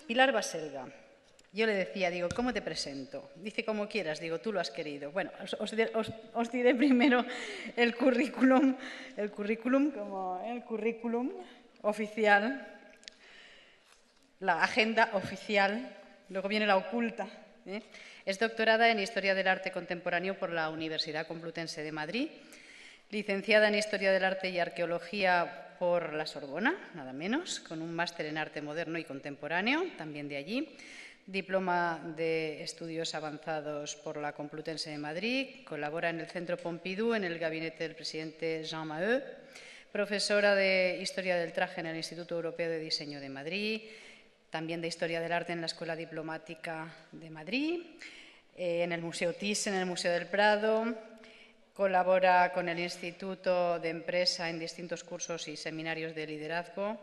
Pilar Baselga. Yo le decía, digo, ¿cómo te presento? Dice, como quieras, digo, tú lo has querido. Bueno, os diré primero el currículum oficial, la agenda oficial, luego viene la oculta. Es doctorada en Historia del Arte Contemporáneo por la Universidad Complutense de Madrid, licenciada en Historia del Arte y Arqueología por la Sorbona, nada menos, con un máster en Arte Moderno y Contemporáneo, también de allí. Diploma de Estudios Avanzados por la Complutense de Madrid, colabora en el Centro Pompidou, en el gabinete del presidente Jean Maheu, profesora de Historia del Traje en el Instituto Europeo de Diseño de Madrid, también de Historia del Arte en la Escuela Diplomática de Madrid, en el Museo Thyssen, en el Museo del Prado, colabora con el Instituto de Empresa en distintos cursos y seminarios de liderazgo,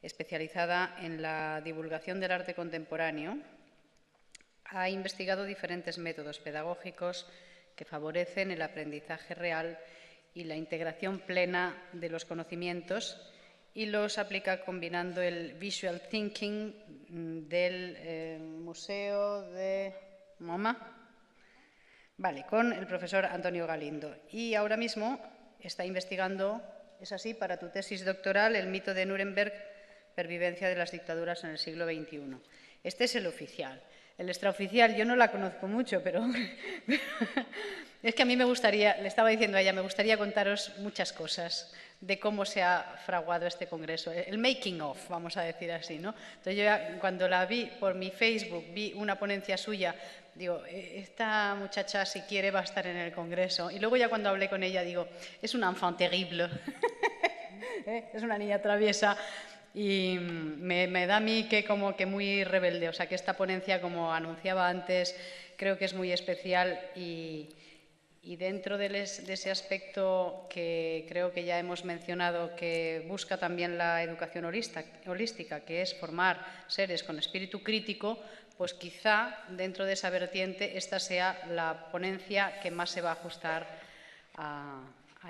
especializada en la divulgación del arte contemporáneo. Ha investigado diferentes métodos pedagógicos que favorecen el aprendizaje real y la integración plena de los conocimientos y los aplica combinando el visual thinking del Museo de MoMA, vale, con el profesor Antonio Galindo. Y ahora mismo está investigando, es así, para tu tesis doctoral, el mito de Nuremberg, pervivencia de las dictaduras en el siglo XXI. Este es el oficial. El extraoficial, yo no la conozco mucho, pero es que a mí me gustaría, le estaba diciendo a ella, me gustaría contaros muchas cosas de cómo se ha fraguado este congreso, el making of, vamos a decir así, ¿no? Entonces yo ya, cuando la vi por mi Facebook, vi una ponencia suya, digo, esta muchacha si quiere va a estar en el congreso. Y luego ya cuando hablé con ella digo, es una enfant terrible, es una niña traviesa. Y me da a mí que como que muy rebelde, o sea que esta ponencia, como anunciaba antes, creo que es muy especial y dentro de ese aspecto que creo que ya hemos mencionado, que busca también la educación holística, que es formar seres con espíritu crítico, pues quizá dentro de esa vertiente esta sea la ponencia que más se va a ajustar a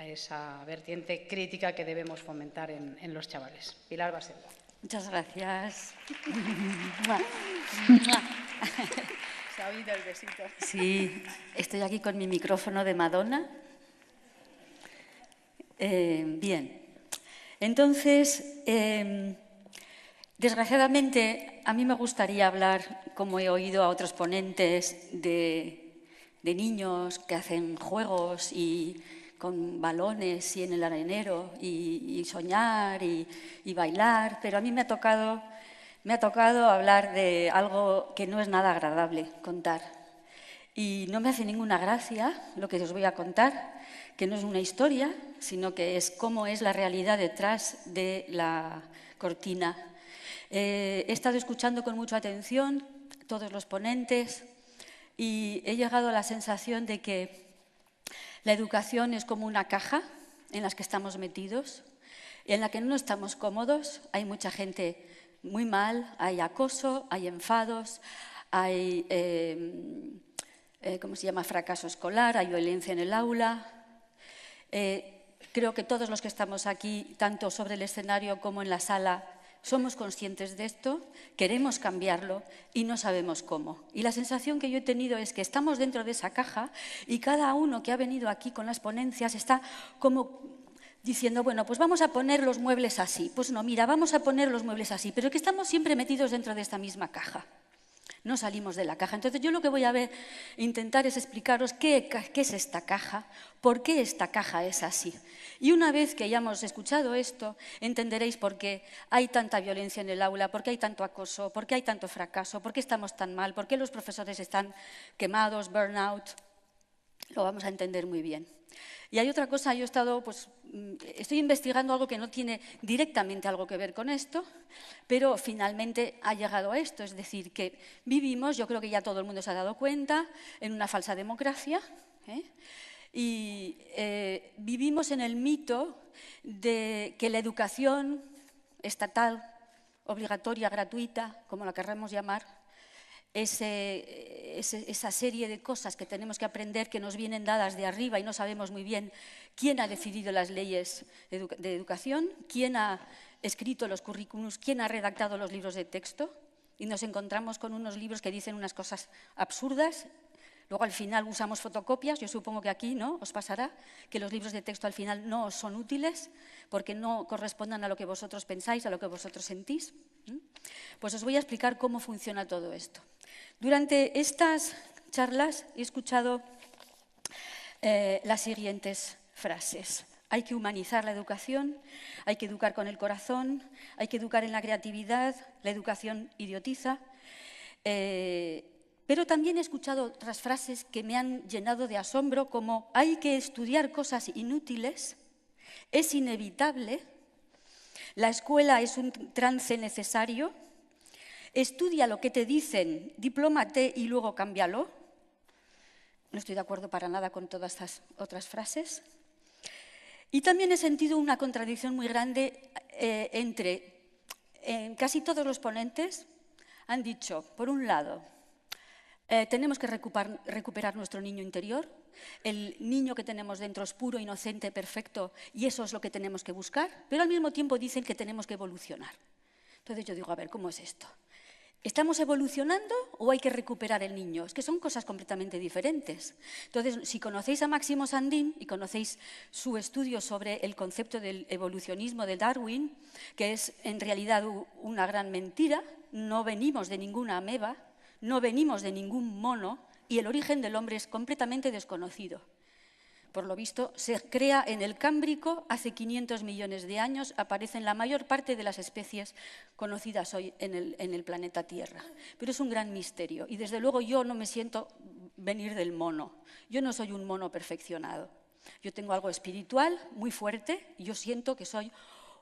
esa vertiente crítica que debemos fomentar en los chavales. Pilar Baselga. Muchas gracias. Se ha oído el besito. Sí, estoy aquí con mi micrófono de Madonna. Bien, entonces, desgraciadamente, a mí me gustaría hablar, como he oído a otros ponentes, de niños que hacen juegos y con balones y en el arenero y soñar y bailar, pero a mí me ha tocado hablar de algo que no es nada agradable contar. Y no me hace ninguna gracia lo que os voy a contar, que no es una historia, sino que es cómo es la realidad detrás de la cortina. He estado escuchando con mucha atención todos los ponentes y he llegado a la sensación de que la educación es como una caja en la que estamos metidos, en la que no estamos cómodos, hay mucha gente muy mal, hay acoso, hay enfados, hay ¿cómo se llama? Fracaso escolar, hay violencia en el aula. Creo que todos los que estamos aquí, tanto sobre el escenario como en la sala, somos conscientes de esto, queremos cambiarlo y no sabemos cómo. Y la sensación que yo he tenido es que estamos dentro de esa caja y cada uno que ha venido aquí con las ponencias está como diciendo, bueno, pues vamos a poner los muebles así. Pues no, mira, vamos a poner los muebles así, pero que estamos siempre metidos dentro de esta misma caja. No salimos de la caja. Entonces, yo lo que voy a intentar es explicaros qué es esta caja, por qué esta caja es así. Y una vez que hayamos escuchado esto, entenderéis por qué hay tanta violencia en el aula, por qué hay tanto acoso, por qué hay tanto fracaso, por qué estamos tan mal, por qué los profesores están quemados, burnout. Lo vamos a entender muy bien. Y hay otra cosa, yo estoy investigando algo que no tiene directamente algo que ver con esto, pero finalmente ha llegado a esto, es decir, que vivimos, yo creo que ya todo el mundo se ha dado cuenta, en una falsa democracia, y vivimos en el mito de que la educación estatal, obligatoria, gratuita, como la querramos llamar, esa serie de cosas que tenemos que aprender que nos vienen dadas de arriba y no sabemos muy bien quién ha decidido las leyes de educación, quién ha escrito los currículums, quién ha redactado los libros de texto. y nos encontramos con unos libros que dicen unas cosas absurdas. Luego al final usamos fotocopias, yo supongo que aquí no os pasará, que los libros de texto al final no os son útiles porque no correspondan a lo que vosotros pensáis, a lo que vosotros sentís. Pues os voy a explicar cómo funciona todo esto. Durante estas charlas he escuchado las siguientes frases. Hay que humanizar la educación, hay que educar con el corazón, hay que educar en la creatividad, la educación idiotiza. Pero también he escuchado otras frases que me han llenado de asombro, como hay que estudiar cosas inútiles, es inevitable, la escuela es un trance necesario, estudia lo que te dicen, diplómate y luego cámbialo. No estoy de acuerdo para nada con todas estas otras frases. Y también he sentido una contradicción muy grande entre casi todos los ponentes han dicho, por un lado, tenemos que recuperar nuestro niño interior, el niño que tenemos dentro es puro, inocente, perfecto, y eso es lo que tenemos que buscar, pero al mismo tiempo dicen que tenemos que evolucionar. Entonces yo digo, a ver, ¿cómo es esto? ¿Estamos evolucionando o hay que recuperar el niño? Es que son cosas completamente diferentes. Entonces, si conocéis a Máximo Sandin y conocéis su estudio sobre el concepto del evolucionismo de Darwin, que es en realidad una gran mentira, no venimos de ninguna ameba, no venimos de ningún mono y el origen del hombre es completamente desconocido. Por lo visto, se crea en el Cámbrico, hace 500 millones de años, aparecen la mayor parte de las especies conocidas hoy en el planeta Tierra. Pero es un gran misterio y desde luego yo no me siento venir del mono. Yo no soy un mono perfeccionado. Yo tengo algo espiritual muy fuerte y yo siento que soy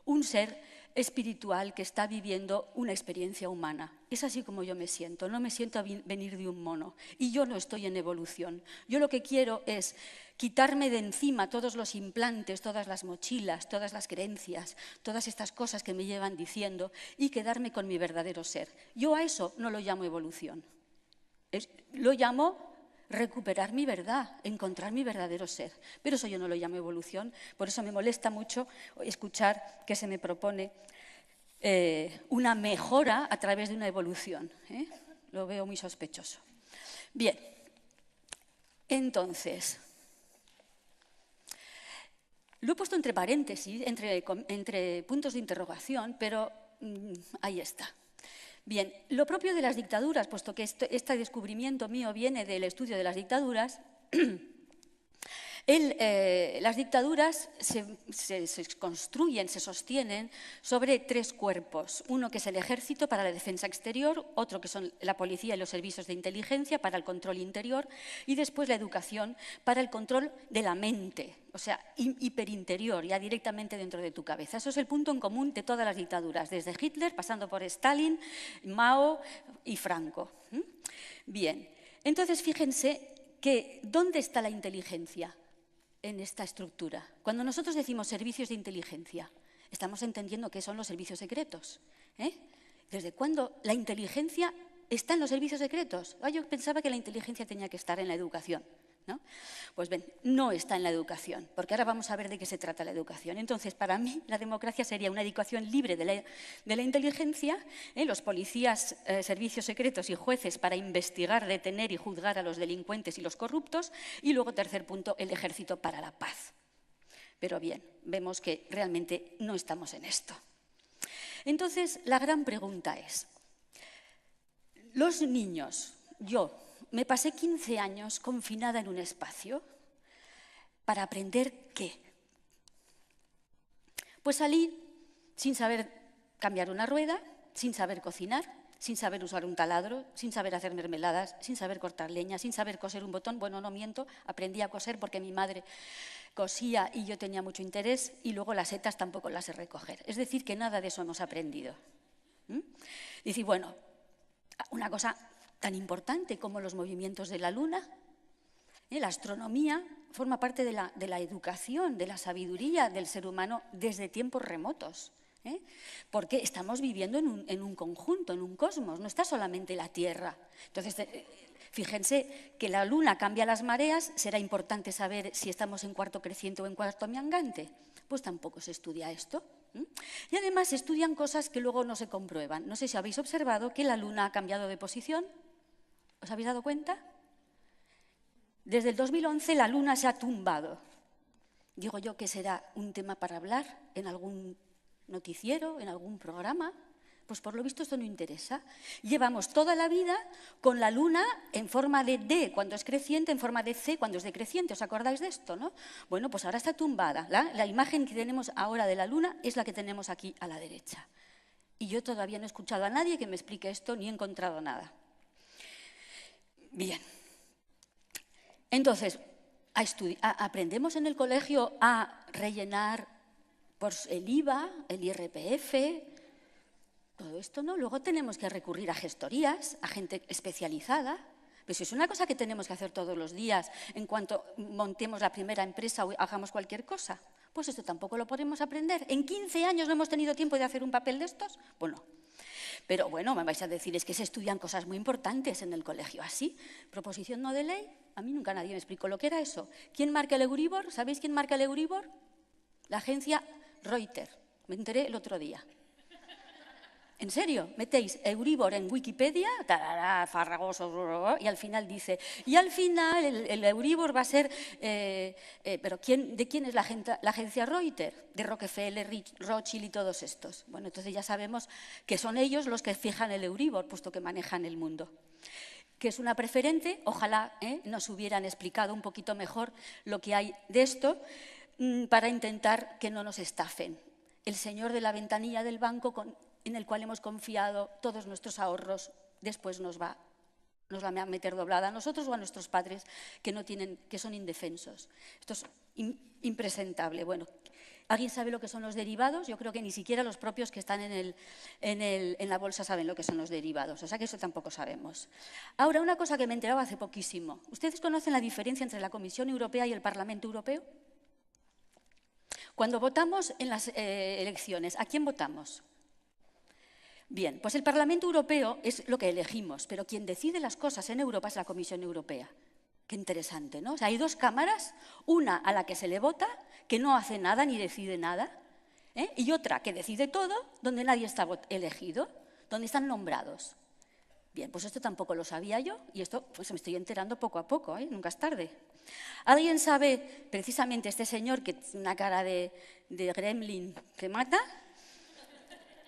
un ser espiritual que está viviendo una experiencia humana. Es así como yo me siento, no me siento venir de un mono. Y yo no estoy en evolución. Yo lo que quiero es quitarme de encima todos los implantes, todas las mochilas, todas las creencias, todas estas cosas que me llevan diciendo y quedarme con mi verdadero ser. Yo a eso no lo llamo evolución. Lo llamo recuperar mi verdad, encontrar mi verdadero ser. Pero eso yo no lo llamo evolución, por eso me molesta mucho escuchar que se me propone una mejora a través de una evolución. Lo veo muy sospechoso. Bien, entonces, lo he puesto entre paréntesis, entre puntos de interrogación, pero ahí está. Bien, lo propio de las dictaduras, puesto que este descubrimiento mío viene del estudio de las dictaduras, las dictaduras se construyen, se sostienen sobre tres cuerpos. Uno que es el ejército para la defensa exterior, otro que son la policía y los servicios de inteligencia para el control interior y después la educación para el control de la mente, o sea, hiperinterior, ya directamente dentro de tu cabeza. Eso es el punto en común de todas las dictaduras, desde Hitler, pasando por Stalin, Mao y Franco. Bien, entonces fíjense que ¿dónde está la inteligencia en esta estructura? Cuando nosotros decimos servicios de inteligencia, estamos entendiendo qué son los servicios secretos. ¿Desde cuándo la inteligencia está en los servicios secretos? Yo pensaba que la inteligencia tenía que estar en la educación, ¿no? Pues bien, no está en la educación, porque ahora vamos a ver de qué se trata la educación. Entonces, para mí, la democracia sería una educación libre de la inteligencia, los policías, servicios secretos y jueces para investigar, detener y juzgar a los delincuentes y los corruptos, y luego, tercer punto, el ejército para la paz. Pero bien, vemos que realmente no estamos en esto. Entonces, la gran pregunta es, los niños, yo, me pasé 15 años confinada en un espacio para aprender ¿qué? Pues salí sin saber cambiar una rueda, sin saber cocinar, sin saber usar un taladro, sin saber hacer mermeladas, sin saber cortar leña, sin saber coser un botón. Bueno, no miento, aprendí a coser porque mi madre cosía y yo tenía mucho interés y luego las setas tampoco las sé recoger. Es decir, que nada de eso hemos aprendido. Y decir, bueno, una cosa tan importante como los movimientos de la luna, la astronomía forma parte de la educación, de la sabiduría del ser humano desde tiempos remotos, porque estamos viviendo en un conjunto, en un cosmos, no está solamente la Tierra. Entonces, fíjense que la luna cambia las mareas, será importante saber si estamos en cuarto creciente o en cuarto minguante. Pues tampoco se estudia esto. Y además estudian cosas que luego no se comprueban. No sé si habéis observado que la Luna ha cambiado de posición. ¿Os habéis dado cuenta? Desde el 2011 la Luna se ha tumbado. Digo yo que será un tema para hablar en algún noticiero, en algún programa. Pues por lo visto esto no interesa. Llevamos toda la vida con la Luna en forma de D cuando es creciente, en forma de C cuando es decreciente. ¿Os acordáis de esto, no? Bueno, pues ahora está tumbada. La imagen que tenemos ahora de la Luna es la que tenemos aquí a la derecha. Y yo todavía no he escuchado a nadie que me explique esto ni he encontrado nada. Bien. Entonces, aprendemos en el colegio a rellenar pues, el IVA, el IRPF, todo esto, ¿no? Luego tenemos que recurrir a gestorías, a gente especializada. Pues es una cosa que tenemos que hacer todos los días en cuanto montemos la primera empresa o hagamos cualquier cosa. Pues esto tampoco lo podemos aprender. ¿En 15 años no hemos tenido tiempo de hacer un papel de estos? Bueno. Pero bueno, me vais a decir, es que se estudian cosas muy importantes en el colegio. ¿Así? ¿Proposición no de ley? A mí nunca nadie me explicó lo que era eso. ¿Quién marca el Euribor? ¿Sabéis quién marca el Euribor? La agencia Reuters. Me enteré el otro día. ¿En serio? Metéis Euribor en Wikipedia, tarará, farragoso, y al final dice, y al final el Euribor va a ser, pero ¿de quién es la agencia Reuters? De Rockefeller, Rothschild y todos estos. Bueno, entonces ya sabemos que son ellos los que fijan el Euribor, puesto que manejan el mundo. Que es una preferente, ojalá nos hubieran explicado un poquito mejor lo que hay de esto, para intentar que no nos estafen. El señor de la ventanilla del banco en el cual hemos confiado todos nuestros ahorros, después nos va a meter doblada a nosotros o a nuestros padres que son indefensos. Esto es impresentable. Bueno, ¿alguien sabe lo que son los derivados? Yo creo que ni siquiera los propios que están en la bolsa saben lo que son los derivados, o sea que eso tampoco sabemos. Ahora, una cosa que me he enterado hace poquísimo. ¿Ustedes conocen la diferencia entre la Comisión Europea y el Parlamento Europeo? Cuando votamos en las elecciones, ¿a quién votamos? Bien, pues el Parlamento Europeo es lo que elegimos, pero quien decide las cosas en Europa es la Comisión Europea. Qué interesante, ¿no? O sea, hay dos cámaras, una a la que se le vota, que no hace nada ni decide nada, y otra que decide todo, donde nadie está elegido, donde están nombrados. Bien, pues esto tampoco lo sabía yo, y esto pues me estoy enterando poco a poco, nunca es tarde. ¿Alguien sabe, precisamente este señor que tiene una cara de gremlin que mata?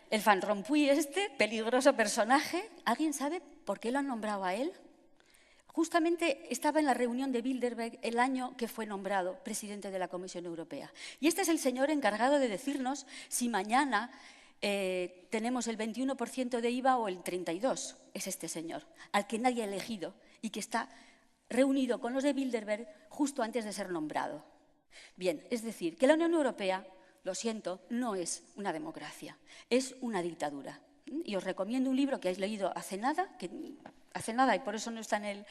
El Van Rompuy peligroso personaje, ¿alguien sabe por qué lo han nombrado a él? Justamente estaba en la reunión de Bilderberg el año que fue nombrado presidente de la Comisión Europea. Y este es el señor encargado de decirnos si mañana tenemos el 21% de IVA o el 32%. Es este señor, al que nadie ha elegido y que está reunido con los de Bilderberg justo antes de ser nombrado. Bien, es decir, que la Unión Europea, lo siento, no es una democracia, es una dictadura. Y os recomiendo un libro que habéis leído hace nada y por eso no está en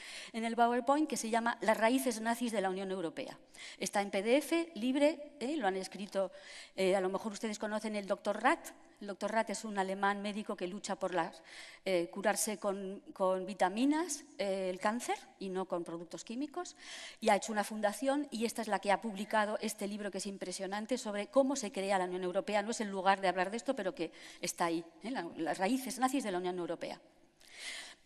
el PowerPoint, que se llama Las raíces nazis de la Unión Europea. Está en PDF, libre, lo han escrito, a lo mejor ustedes conocen el Dr. Rath. El Dr. Rath es un alemán médico que lucha por curarse con vitaminas el cáncer y no con productos químicos, y ha hecho una fundación, y esta es la que ha publicado este libro que es impresionante sobre cómo se crea la Unión Europea. No es el lugar de hablar de esto, pero que está ahí, las raíces nazis de la Unión Europea.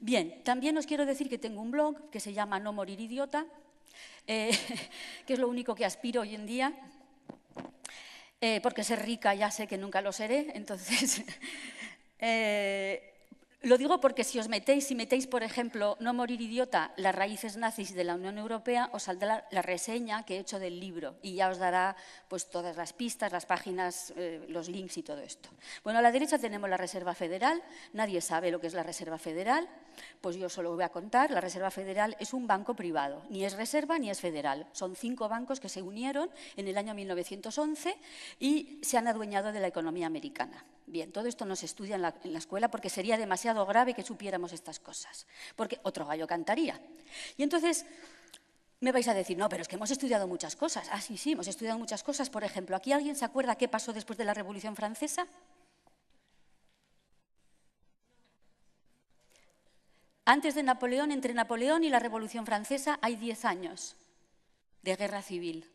Bien, también os quiero decir que tengo un blog que se llama No Morir Idiota, que es lo único que aspiro hoy en día, porque ser rica ya sé que nunca lo seré, entonces lo digo porque si metéis, por ejemplo, No Morir Idiota, las raíces nazis de la Unión Europea, os saldrá la reseña que he hecho del libro y ya os dará pues, todas las pistas, las páginas, los links y todo esto. Bueno, a la derecha tenemos la Reserva Federal. Nadie sabe lo que es la Reserva Federal, pues yo solo voy a contar. La Reserva Federal es un banco privado, ni es reserva ni es federal. Son 5 bancos que se unieron en el año 1911 y se han adueñado de la economía americana. Bien, todo esto no se estudia en la escuela porque sería demasiado grave que supiéramos estas cosas, porque otro gallo cantaría. Y entonces me vais a decir, no, pero es que hemos estudiado muchas cosas. Ah, sí, hemos estudiado muchas cosas. Por ejemplo, ¿aquí alguien se acuerda qué pasó después de la Revolución Francesa? Antes de Napoleón, entre Napoleón y la Revolución Francesa, hay 10 años de guerra civil.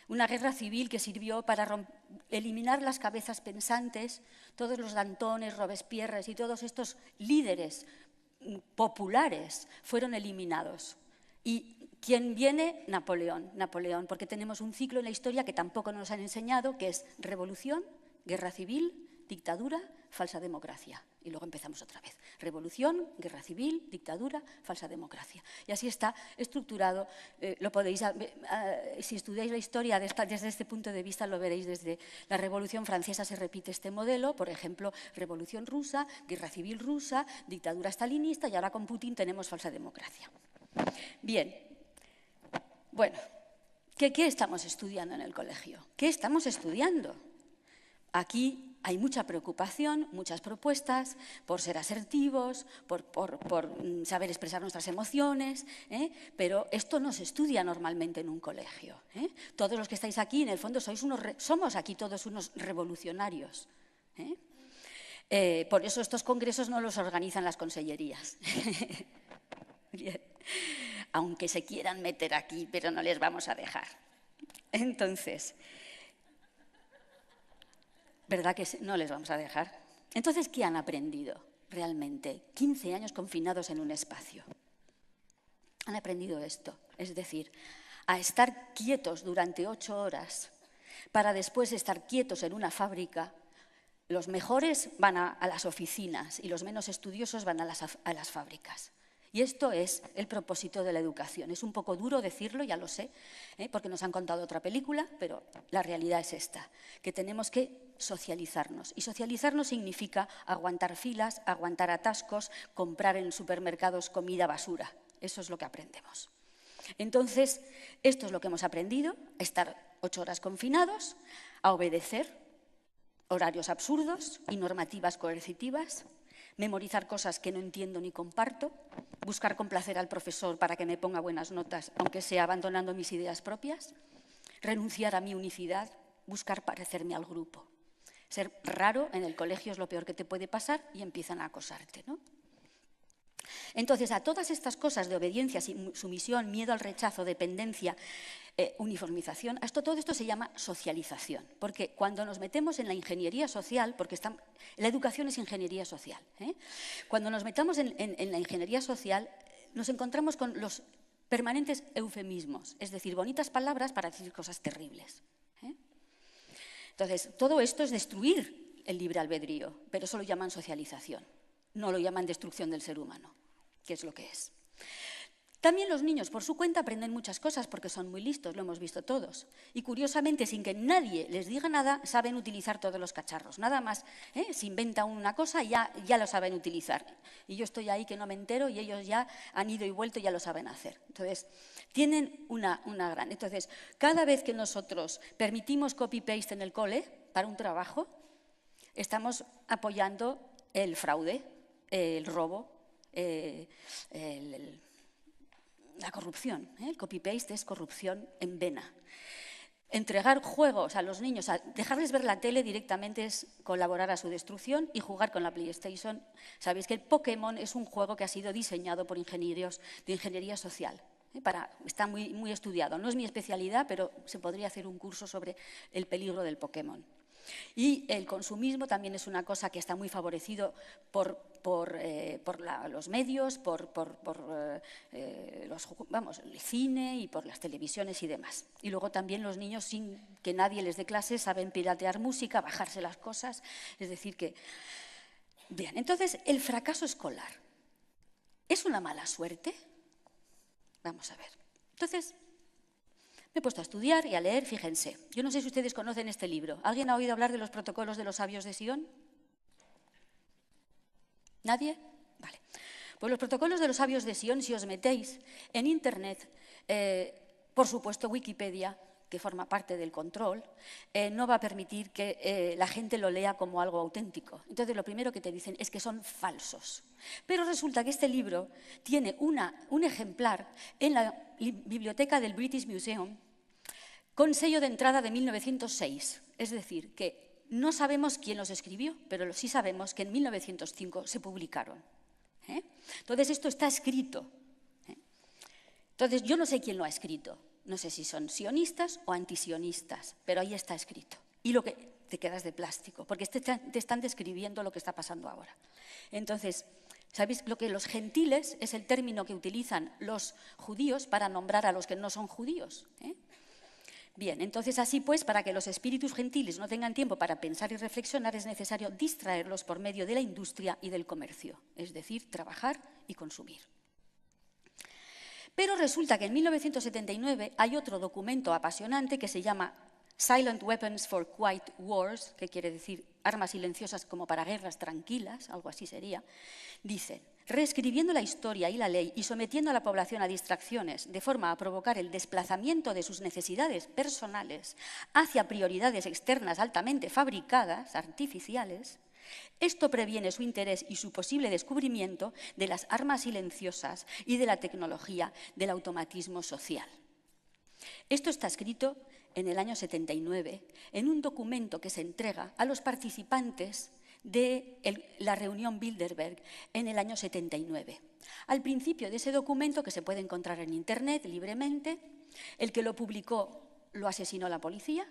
Una guerra civil que sirvió para eliminar las cabezas pensantes, todos los Dantones, Robespierres y todos estos líderes populares fueron eliminados. ¿Y quién viene? Napoleón, porque tenemos un ciclo en la historia que tampoco nos han enseñado, que es revolución, guerra civil, dictadura, falsa democracia. Y luego empezamos otra vez. Revolución, guerra civil, dictadura, falsa democracia. Y así está estructurado. Lo podéis, si estudiáis la historia desde este punto de vista, lo veréis desde la Revolución Francesa se repite este modelo. Por ejemplo, Revolución Rusa, guerra civil rusa, dictadura stalinista y ahora con Putin tenemos falsa democracia. Bien. Bueno, ¿qué estamos estudiando en el colegio? ¿Qué estamos estudiando? Aquí hay mucha preocupación, muchas propuestas por ser asertivos, por saber expresar nuestras emociones, pero esto no se estudia normalmente en un colegio. Todos los que estáis aquí, en el fondo, somos aquí todos unos revolucionarios. Por eso estos congresos no los organizan las consellerías. Bien. Aunque se quieran meter aquí, pero no les vamos a dejar. Entonces, ¿verdad que no les vamos a dejar? Entonces, ¿qué han aprendido realmente? 15 años confinados en un espacio. Han aprendido esto, es decir, a estar quietos durante 8 horas para después estar quietos en una fábrica. Los mejores van a las oficinas y los menos estudiosos van a las fábricas. Y esto es el propósito de la educación. Es un poco duro decirlo, ya lo sé, porque nos han contado otra película, pero la realidad es esta, que tenemos que socializarnos. Y socializarnos significa aguantar filas, aguantar atascos, comprar en supermercados comida basura. Eso es lo que aprendemos. Entonces, esto es lo que hemos aprendido, a estar 8 horas confinados, a obedecer horarios absurdos y normativas coercitivas, memorizar cosas que no entiendo ni comparto, buscar complacer al profesor para que me ponga buenas notas, aunque sea abandonando mis ideas propias, renunciar a mi unicidad, buscar parecerme al grupo. Ser raro en el colegio es lo peor que te puede pasar y empiezan a acosarte, ¿no? Entonces, a todas estas cosas de obediencia, sumisión, miedo al rechazo, dependencia, uniformización, todo esto se llama socialización, porque cuando nos metemos en la ingeniería social, porque la educación es ingeniería social, cuando nos metamos en la ingeniería social nos encontramos con los permanentes eufemismos, es decir, bonitas palabras para decir cosas terribles. Entonces, todo esto es destruir el libre albedrío, pero eso lo llaman socialización, no lo llaman destrucción del ser humano, que es lo que es. También los niños, por su cuenta, aprenden muchas cosas porque son muy listos, lo hemos visto todos. Y curiosamente, sin que nadie les diga nada, saben utilizar todos los cacharros. Nada más, se inventa una cosa y ya lo saben utilizar. Y yo estoy ahí que no me entero y ellos ya han ido y vuelto y ya lo saben hacer. Entonces, tienen una gran... Entonces, cada vez que nosotros permitimos copy-paste en el cole para un trabajo, estamos apoyando el fraude, el robo, la corrupción. El copy-paste es corrupción en vena. Entregar juegos a los niños, dejarles ver la tele directamente es colaborar a su destrucción y jugar con la PlayStation. Sabéis que el Pokémon es un juego que ha sido diseñado por ingenieros de ingeniería social. Está muy estudiado. No es mi especialidad, pero se podría hacer un curso sobre el peligro del Pokémon. Y el consumismo también es una cosa que está muy favorecido por los medios, por el cine y por las televisiones y demás. Y luego también los niños, sin que nadie les dé clases, saben piratear música, bajarse las cosas. Es decir que... Bien, entonces, el fracaso escolar, ¿es una mala suerte? Vamos a ver. Entonces... me he puesto a estudiar y a leer, fíjense. Yo no sé si ustedes conocen este libro. ¿Alguien ha oído hablar de los protocolos de los sabios de Sion? ¿Nadie? Vale. Pues los protocolos de los sabios de Sion, si os metéis en Internet, por supuesto Wikipedia, que forma parte del control, no va a permitir que la gente lo lea como algo auténtico. Entonces, lo primero que te dicen es que son falsos. Pero resulta que este libro tiene un ejemplar en la biblioteca del British Museum con sello de entrada de 1906. Es decir, que no sabemos quién los escribió, pero sí sabemos que en 1905 se publicaron. Entonces, esto está escrito. Entonces, yo no sé quién lo ha escrito. No sé si son sionistas o antisionistas, pero ahí está escrito. y lo que te quedas de plástico, porque te están describiendo lo que está pasando ahora. Entonces, ¿sabéis lo que los gentiles es el término que utilizan los judíos para nombrar a los que no son judíos? Bien, entonces así pues, para que los espíritus gentiles no tengan tiempo para pensar y reflexionar, es necesario distraerlos por medio de la industria y del comercio, es decir, trabajar y consumir. Pero resulta que en 1979 hay otro documento apasionante que se llama Silent Weapons for Quiet Wars, que quiere decir armas silenciosas como para guerras tranquilas, algo así sería. Dicen, reescribiendo la historia y la ley y sometiendo a la población a distracciones de forma a provocar el desplazamiento de sus necesidades personales hacia prioridades externas altamente fabricadas, artificiales, esto previene su interés y su posible descubrimiento de las armas silenciosas y de la tecnología del automatismo social. Esto está escrito en el año 79, en un documento que se entrega a los participantes de la reunión Bilderberg en el año 79. Al principio de ese documento, que se puede encontrar en Internet libremente, el que lo publicó lo asesinó la policía,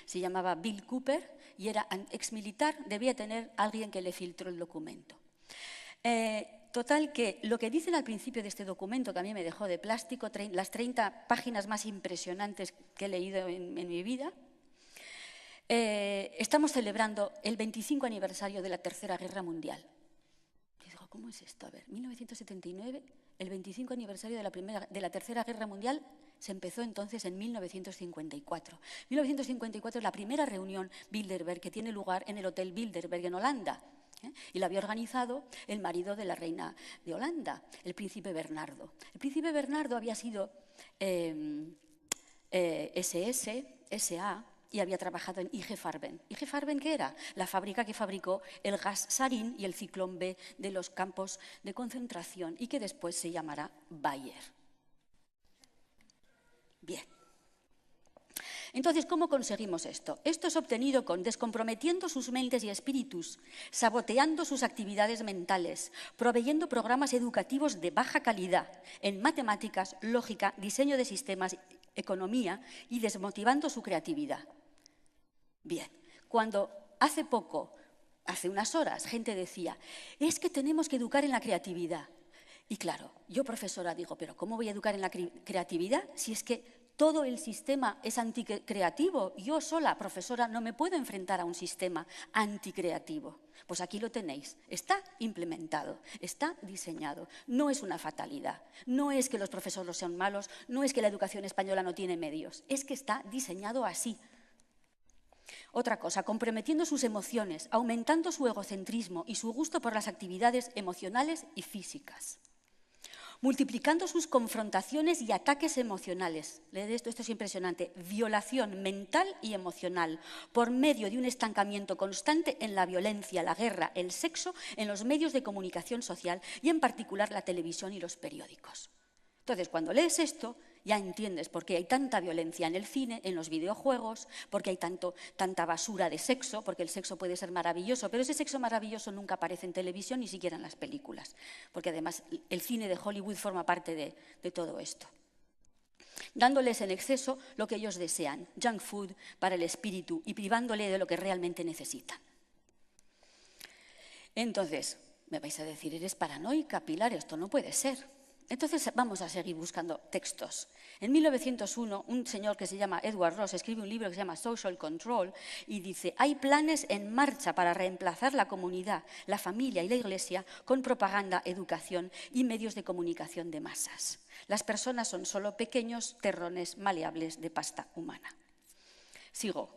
se llamaba Bill Cooper y era exmilitar, debía tener alguien que le filtró el documento. Total que lo que dicen al principio de este documento, que a mí me dejó de plástico, las 30 páginas más impresionantes que he leído en mi vida, estamos celebrando el 25 aniversario de la Tercera Guerra Mundial. Y digo, ¿cómo es esto? A ver, 1979, el 25 aniversario de la Tercera Guerra Mundial se empezó entonces en 1954. 1954 es la primera reunión Bilderberg que tiene lugar en el Hotel Bilderberg en Holanda. Y la había organizado el marido de la reina de Holanda, el príncipe Bernardo. El príncipe Bernardo había sido SA y había trabajado en IG Farben. ¿IG Farben qué era? La fábrica que fabricó el gas sarín y el ciclón B de los campos de concentración y que después se llamará Bayer. Bien. Entonces, ¿cómo conseguimos esto? Esto es obtenido descomprometiendo sus mentes y espíritus, saboteando sus actividades mentales, proveyendo programas educativos de baja calidad en matemáticas, lógica, diseño de sistemas, economía y desmotivando su creatividad. Bien, cuando hace unas horas, gente decía, es que tenemos que educar en la creatividad. Y claro, yo profesora digo, ¿pero cómo voy a educar en la creatividad si es que todo el sistema es anticreativo? Yo sola, profesora, no me puedo enfrentar a un sistema anticreativo. Pues aquí lo tenéis, está implementado, está diseñado, no es una fatalidad, no es que los profesores sean malos, no es que la educación española no tiene medios, es que está diseñado así. Otra cosa, comprometiendo sus emociones, aumentando su egocentrismo y su gusto por las actividades emocionales y físicas. Multiplicando sus confrontaciones y ataques emocionales. Leed esto es impresionante. Violación mental y emocional por medio de un estancamiento constante en la violencia, la guerra, el sexo, en los medios de comunicación social y en particular la televisión y los periódicos. Entonces, cuando lees esto, ya entiendes por qué hay tanta violencia en el cine, en los videojuegos, por qué hay tanta basura de sexo, porque el sexo puede ser maravilloso, pero ese sexo maravilloso nunca aparece en televisión, ni siquiera en las películas, porque además el cine de Hollywood forma parte de todo esto. Dándoles en exceso lo que ellos desean, junk food para el espíritu, y privándole de lo que realmente necesitan. Entonces, me vais a decir, eres paranoica, Pilar, esto no puede ser. Entonces vamos a seguir buscando textos. En 1901, un señor que se llama Edward Ross escribe un libro que se llama Social Control y dice, hay planes en marcha para reemplazar la comunidad, la familia y la iglesia con propaganda, educación y medios de comunicación de masas. Las personas son solo pequeños terrones maleables de pasta humana. Sigo.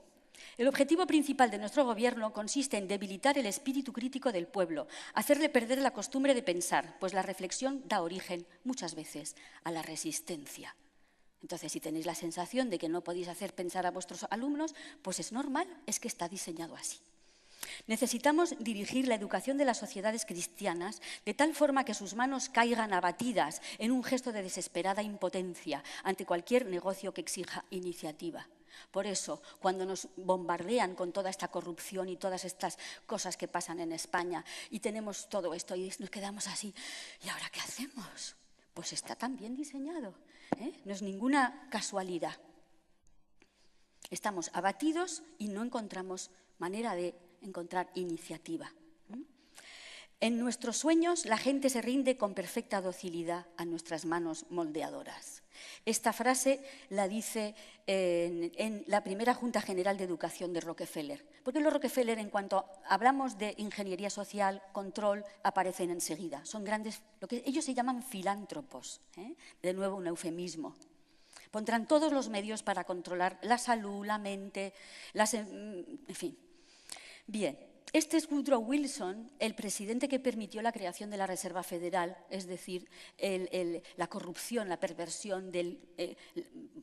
El objetivo principal de nuestro gobierno consiste en debilitar el espíritu crítico del pueblo, hacerle perder la costumbre de pensar, pues la reflexión da origen, muchas veces, a la resistencia. Entonces, si tenéis la sensación de que no podéis hacer pensar a vuestros alumnos, pues es normal, es que está diseñado así. Necesitamos dirigir la educación de las sociedades cristianas de tal forma que sus manos caigan abatidas en un gesto de desesperada impotencia ante cualquier negocio que exija iniciativa. Por eso, cuando nos bombardean con toda esta corrupción y todas estas cosas que pasan en España y tenemos todo esto y nos quedamos así, ¿y ahora qué hacemos? Pues está tan bien diseñado, no es ninguna casualidad. Estamos abatidos y no encontramos manera de encontrar iniciativa. En nuestros sueños la gente se rinde con perfecta docilidad a nuestras manos moldeadoras. Esta frase la dice en la primera Junta General de Educación de Rockefeller. Porque los Rockefeller, en cuanto hablamos de ingeniería social, control, aparecen enseguida. Son grandes, lo que ellos se llaman filántropos, de nuevo un eufemismo. Pondrán todos los medios para controlar la salud, la mente, en fin. Bien. Este es Woodrow Wilson, el presidente que permitió la creación de la Reserva Federal, es decir, la corrupción, la perversión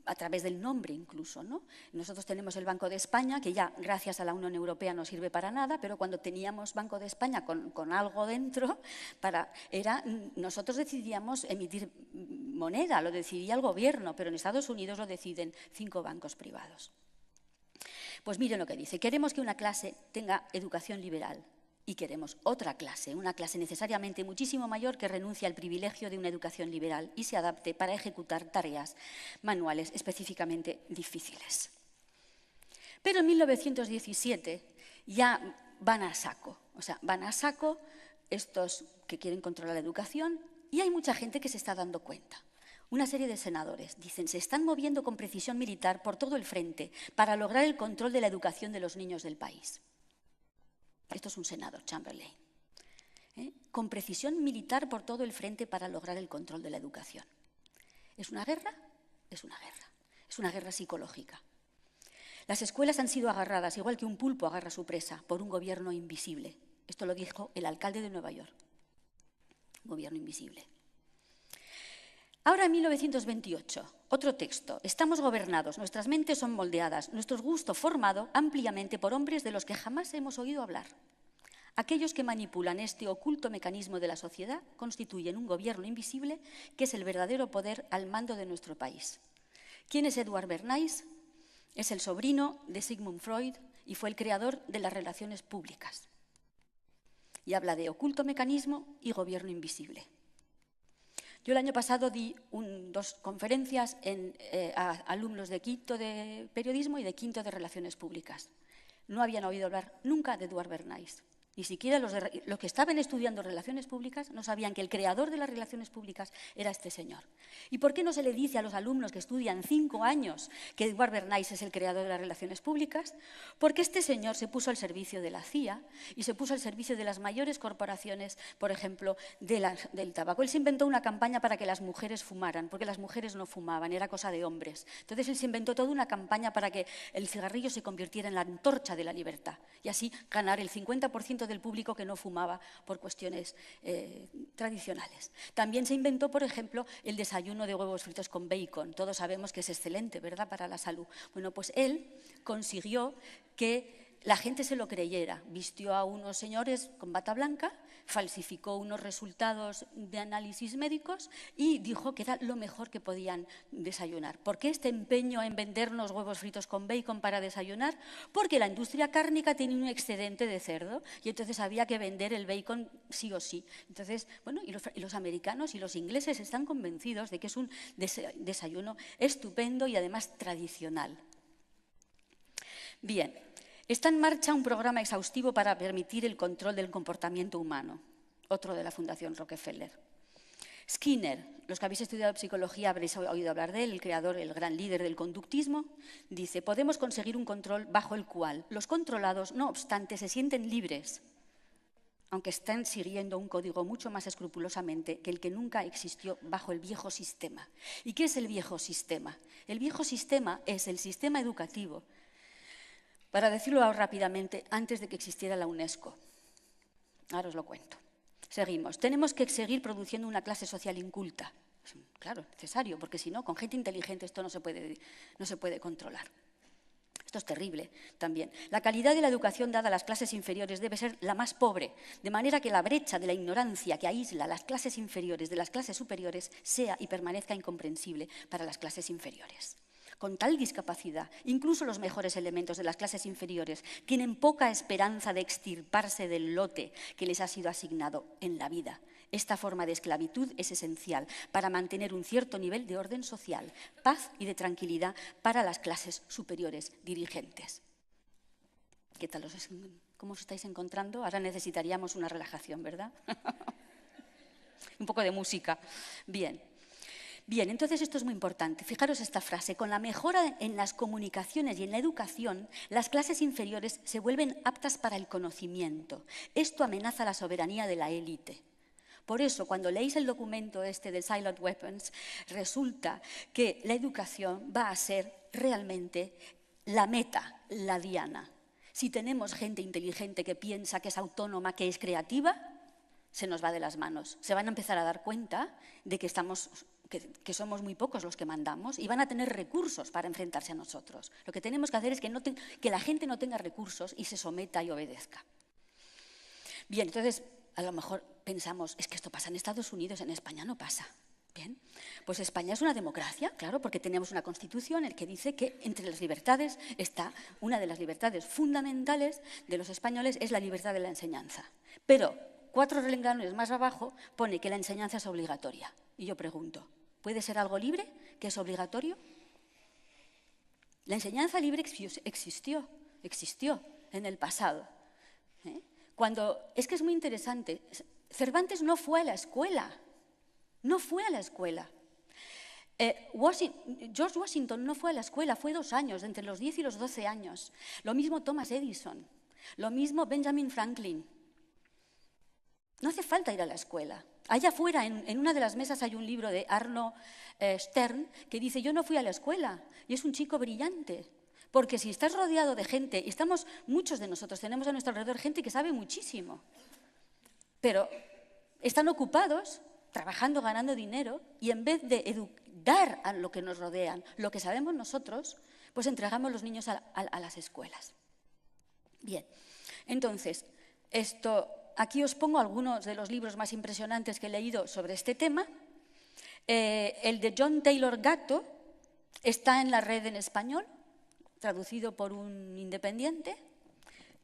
a través del nombre incluso, ¿no? Nosotros tenemos el Banco de España, que ya gracias a la Unión Europea no sirve para nada, pero cuando teníamos Banco de España con algo dentro, nosotros decidíamos emitir moneda, lo decidía el gobierno, pero en Estados Unidos lo deciden 5 bancos privados. Pues miren lo que dice, queremos que una clase tenga educación liberal y queremos otra clase, una clase necesariamente muchísimo mayor que renuncie al privilegio de una educación liberal y se adapte para ejecutar tareas manuales específicamente difíciles. Pero en 1917 ya van a saco, estos que quieren controlar la educación y hay mucha gente que se está dando cuenta. Una serie de senadores dicen, se están moviendo con precisión militar por todo el frente para lograr el control de la educación de los niños del país. Esto es un senador, Chamberlain. Con precisión militar por todo el frente para lograr el control de la educación. ¿Es una guerra? Es una guerra. Es una guerra psicológica. Las escuelas han sido agarradas, igual que un pulpo agarra su presa, por un gobierno invisible. Esto lo dijo el alcalde de Nueva York. Gobierno invisible. Ahora en 1928, otro texto. Estamos gobernados, nuestras mentes son moldeadas, nuestro gusto formado ampliamente por hombres de los que jamás hemos oído hablar. Aquellos que manipulan este oculto mecanismo de la sociedad constituyen un gobierno invisible que es el verdadero poder al mando de nuestro país. ¿Quién es Edward Bernays? Es el sobrino de Sigmund Freud y fue el creador de las relaciones públicas. Y habla de oculto mecanismo y gobierno invisible. Yo el año pasado di 2 conferencias a alumnos de quinto de periodismo y de quinto de relaciones públicas. No habían oído hablar nunca de Edward Bernays. Ni siquiera los que estaban estudiando relaciones públicas no sabían que el creador de las relaciones públicas era este señor. ¿Y por qué no se le dice a los alumnos que estudian 5 años que Edward Bernays es el creador de las relaciones públicas? Porque este señor se puso al servicio de la CIA y se puso al servicio de las mayores corporaciones, por ejemplo, del tabaco. Él se inventó una campaña para que las mujeres fumaran, porque las mujeres no fumaban, era cosa de hombres. Entonces él se inventó toda una campaña para que el cigarrillo se convirtiera en la antorcha de la libertad y así ganar el 50% del público que no fumaba por cuestiones tradicionales. También se inventó, por ejemplo, el desayuno de huevos fritos con bacon. Todos sabemos que es excelente, ¿verdad?, para la salud. Bueno, pues él consiguió que la gente se lo creyera. Vistió a unos señores con bata blanca, falsificó unos resultados de análisis médicos y dijo que era lo mejor que podían desayunar. ¿Por qué este empeño en vendernos huevos fritos con bacon para desayunar? Porque la industria cárnica tiene un excedente de cerdo y entonces había que vender el bacon sí o sí. Entonces, bueno, y los americanos y los ingleses están convencidos de que es un desayuno estupendo y además tradicional. Bien. Está en marcha un programa exhaustivo para permitir el control del comportamiento humano, otro de la Fundación Rockefeller. Skinner, los que habéis estudiado psicología habréis oído hablar de él, el creador, el gran líder del conductismo, dice, podemos conseguir un control bajo el cual los controlados, no obstante, se sienten libres, aunque estén siguiendo un código mucho más escrupulosamente que el que nunca existió bajo el viejo sistema. ¿Y qué es el viejo sistema? El viejo sistema es el sistema educativo. Para decirlo rápidamente, antes de que existiera la UNESCO. Ahora os lo cuento. Seguimos. Tenemos que seguir produciendo una clase social inculta. Claro, necesario, porque si no, con gente inteligente esto no se puede controlar. Esto es terrible también. La calidad de la educación dada a las clases inferiores debe ser la más pobre, de manera que la brecha de la ignorancia que aísla las clases inferiores de las clases superiores sea y permanezca incomprensible para las clases inferiores. Con tal discapacidad, incluso los mejores elementos de las clases inferiores tienen poca esperanza de extirparse del lote que les ha sido asignado en la vida. Esta forma de esclavitud es esencial para mantener un cierto nivel de orden social, paz y de tranquilidad para las clases superiores dirigentes. ¿Qué tal? ¿Cómo os estáis encontrando? Ahora necesitaríamos una relajación, ¿verdad? Un poco de música. Bien. Bien, entonces esto es muy importante. Fijaros esta frase. Con la mejora en las comunicaciones y en la educación, las clases inferiores se vuelven aptas para el conocimiento. Esto amenaza la soberanía de la élite. Por eso, cuando leéis el documento este de Silent Weapons, resulta que la educación va a ser realmente la meta, la diana. Si tenemos gente inteligente que piensa, que es autónoma, que es creativa, se nos va de las manos. Se van a empezar a dar cuenta de que que somos muy pocos los que mandamos y van a tener recursos para enfrentarse a nosotros. Lo que tenemos que hacer es que la gente no tenga recursos y se someta y obedezca. Bien, entonces, a lo mejor pensamos, es que esto pasa en Estados Unidos, en España no pasa. Bien, pues España es una democracia, claro, porque tenemos una constitución en la que dice que entre las libertades está una de las libertades fundamentales de los españoles es la libertad de la enseñanza. Pero 4 renglones más abajo pone que la enseñanza es obligatoria. Y yo pregunto, ¿puede ser algo libre que es obligatorio? La enseñanza libre existió en el pasado. Es que es muy interesante. Cervantes no fue a la escuela. George Washington no fue a la escuela, fue 2 años, entre los 10 y los 12 años. Lo mismo Thomas Edison, lo mismo Benjamin Franklin. No hace falta ir a la escuela. Allá afuera, en una de las mesas, hay un libro de Arno Stern que dice, yo no fui a la escuela, y es un chico brillante. Porque si estás rodeado de gente, y muchos de nosotros tenemos a nuestro alrededor gente que sabe muchísimo, pero están ocupados trabajando, ganando dinero, y en vez de dar a lo que nos rodean, lo que sabemos nosotros, pues entregamos los niños a las escuelas. Bien, entonces, aquí os pongo algunos de los libros más impresionantes que he leído sobre este tema. El de John Taylor Gatto está en la red en español, traducido por un independiente,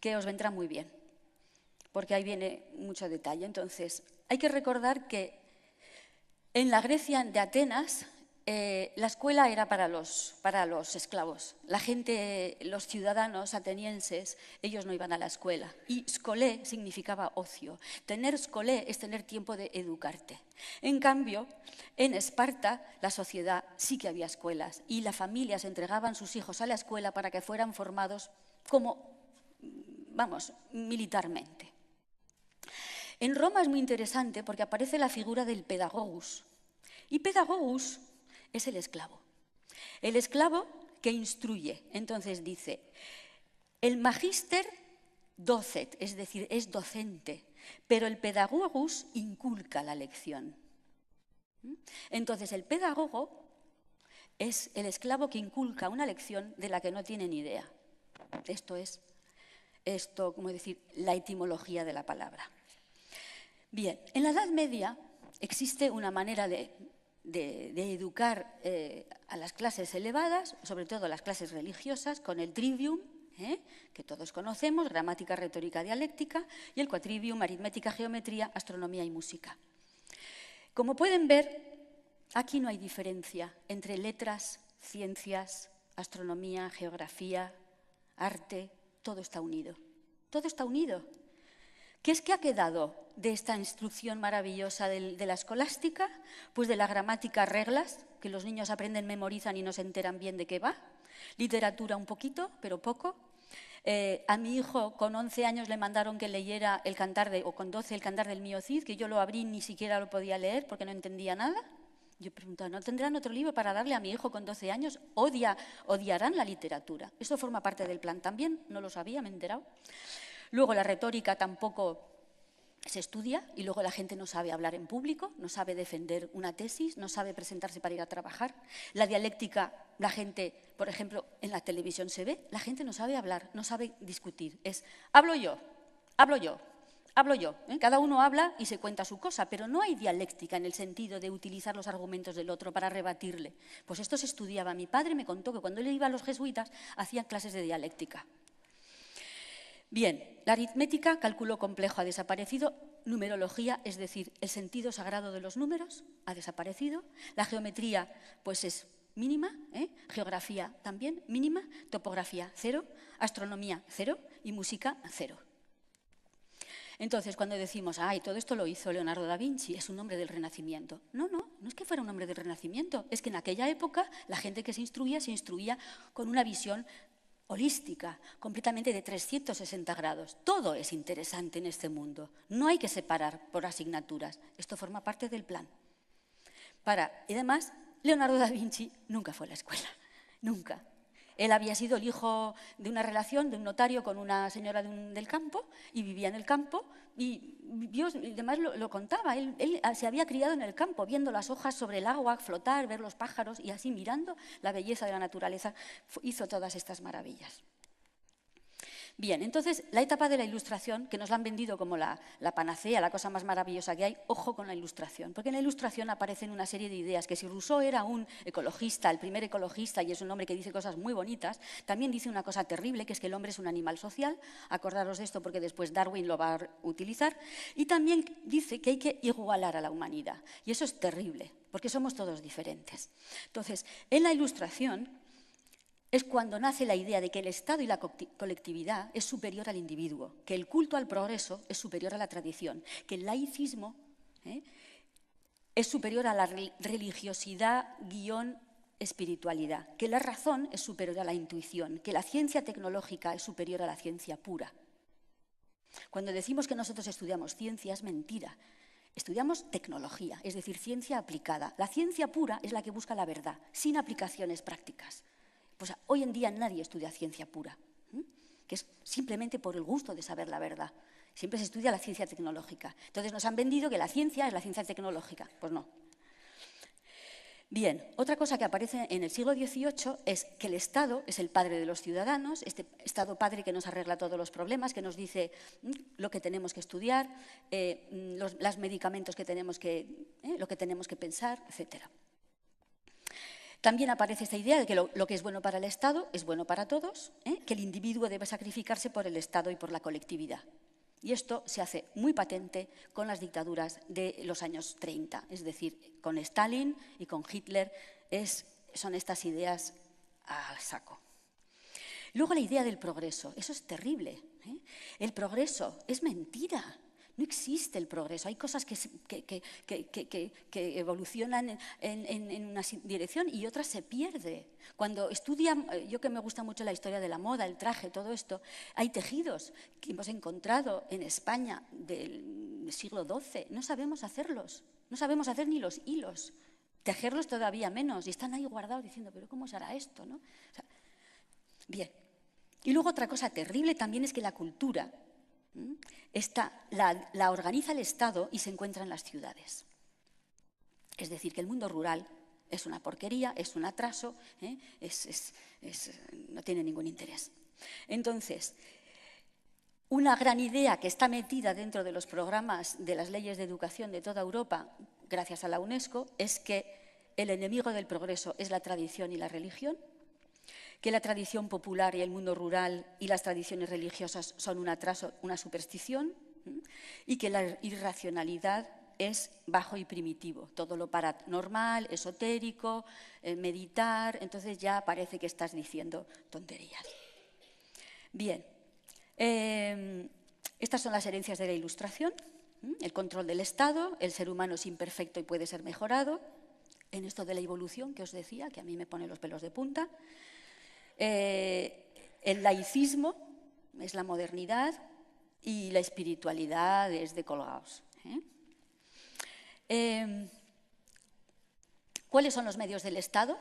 que os vendrá muy bien, porque ahí viene mucho detalle. Entonces, hay que recordar que en la Grecia de Atenas, la escuela era para los esclavos. La gente, los ciudadanos atenienses, ellos no iban a la escuela. Y scolé significaba ocio. Tener scolé es tener tiempo de educarte. En cambio, en Esparta, la sociedad sí que había escuelas y las familias entregaban sus hijos a la escuela para que fueran formados militarmente. En Roma es muy interesante porque aparece la figura del pedagogus. Y pedagogus es el esclavo. El esclavo que instruye. Entonces dice, el magister docet, es decir, es docente, pero el pedagogus inculca la lección. Entonces el pedagogo es el esclavo que inculca una lección de la que no tiene ni idea. Esto es, la etimología de la palabra. Bien, en la Edad Media existe una manera de educar a las clases elevadas, sobre todo a las clases religiosas, con el trivium, que todos conocemos, gramática, retórica, dialéctica, y el quadrivium, aritmética, geometría, astronomía y música. Como pueden ver, aquí no hay diferencia entre letras, ciencias, astronomía, geografía, arte, todo está unido. Todo está unido. ¿Qué es que ha quedado de esta instrucción maravillosa de la escolástica? Pues de la gramática, reglas, que los niños aprenden, memorizan y no se enteran bien de qué va. Literatura un poquito, pero poco. A mi hijo con 11 años le mandaron que leyera o con 12 el Cantar del Mío Cid, que yo lo abrí y ni siquiera lo podía leer porque no entendía nada. Yo preguntaba, ¿no tendrán otro libro para darle a mi hijo con 12 años? Odiarán la literatura. Eso forma parte del plan también, no lo sabía, me he enterado. Luego la retórica tampoco se estudia y luego la gente no sabe hablar en público, no sabe defender una tesis, no sabe presentarse para ir a trabajar. La dialéctica, la gente, por ejemplo, en la televisión se ve, la gente no sabe hablar, no sabe discutir. Es hablo yo. Cada uno habla y se cuenta su cosa, pero no hay dialéctica en el sentido de utilizar los argumentos del otro para rebatirle. Pues esto se estudiaba. Mi padre me contó que cuando él iba a los jesuitas hacían clases de dialéctica. Bien, la aritmética, cálculo complejo, ha desaparecido. numerología, es decir, el sentido sagrado de los números ha desaparecido, la geometría pues es mínima, geografía también mínima, topografía 0, astronomía 0 y música 0. Entonces, cuando decimos, ay, todo esto lo hizo Leonardo da Vinci, es un hombre del Renacimiento. No es que fuera un hombre del Renacimiento, es que en aquella época la gente que se instruía con una visión holística, completamente de 360 grados. Todo es interesante en este mundo. No hay que separar por asignaturas. Esto forma parte del plan. Y además, Leonardo da Vinci nunca fue a la escuela. Nunca. Él había sido el hijo de una relación, de un notario con una señora del campo, y vivía en el campo, y además lo contaba. Él se había criado en el campo, viendo las hojas sobre el agua flotar, ver los pájaros, y así mirando la belleza de la naturaleza, hizo todas estas maravillas. Bien, entonces, la etapa de la Ilustración, que nos la han vendido como la panacea, la cosa más maravillosa que hay, ojo con la Ilustración, porque en la Ilustración aparecen una serie de ideas que si Rousseau era un ecologista, el primer ecologista, y es un hombre que dice cosas muy bonitas, también dice una cosa terrible, que es que el hombre es un animal social, acordaros de esto porque después Darwin lo va a utilizar, y también dice que hay que igualar a la humanidad, y eso es terrible, porque somos todos diferentes. Entonces, en la Ilustración es cuando nace la idea de que el Estado y la colectividad es superior al individuo, que el culto al progreso es superior a la tradición, que el laicismo es superior a la religiosidad espiritualidad, que la razón es superior a la intuición, que la ciencia tecnológica es superior a la ciencia pura. Cuando decimos que nosotros estudiamos ciencia es mentira. Estudiamos tecnología, es decir, ciencia aplicada. La ciencia pura es la que busca la verdad, sin aplicaciones prácticas. Pues hoy en día nadie estudia ciencia pura, que es simplemente por el gusto de saber la verdad. Siempre se estudia la ciencia tecnológica. Entonces nos han vendido que la ciencia es la ciencia tecnológica. Pues no. Bien, otra cosa que aparece en el siglo XVIII es que el Estado es el padre de los ciudadanos, este Estado padre que nos arregla todos los problemas, que nos dice lo que tenemos que estudiar, los medicamentos que tenemos lo que tenemos que pensar, etcétera. También aparece esta idea de que lo que es bueno para el Estado es bueno para todos, que el individuo debe sacrificarse por el Estado y por la colectividad. Y esto se hace muy patente con las dictaduras de los años 30, es decir, con Stalin y con Hitler son estas ideas al saco. Luego la idea del progreso, eso es terrible. El progreso es mentira. No existe el progreso, hay cosas que evolucionan en una dirección y otras se pierden. Cuando estudian, yo que me gusta mucho la historia de la moda, el traje, todo esto, hay tejidos que hemos encontrado en España del siglo XII, no sabemos hacerlos, no sabemos hacer ni los hilos, tejerlos todavía menos, y están ahí guardados diciendo, pero ¿cómo se hará esto? ¿No? O sea, bien, y luego otra cosa terrible también es que la cultura la organiza el Estado y se encuentra en las ciudades. Es decir, que el mundo rural es una porquería, es un atraso, no tiene ningún interés. Entonces, una gran idea que está metida dentro de los programas de las leyes de educación de toda Europa, gracias a la UNESCO, es que el enemigo del progreso es la tradición y la religión, que la tradición popular y el mundo rural y las tradiciones religiosas son un atraso, una superstición, y que la irracionalidad es bajo y primitivo, todo lo paranormal, esotérico, meditar, entonces ya parece que estás diciendo tonterías. Bien, estas son las herencias de la Ilustración, el control del Estado, el ser humano es imperfecto y puede ser mejorado, en esto de la evolución que os decía, que a mí me pone los pelos de punta. El laicismo es la modernidad y la espiritualidad es de colgados. ¿Cuáles son los medios del Estado?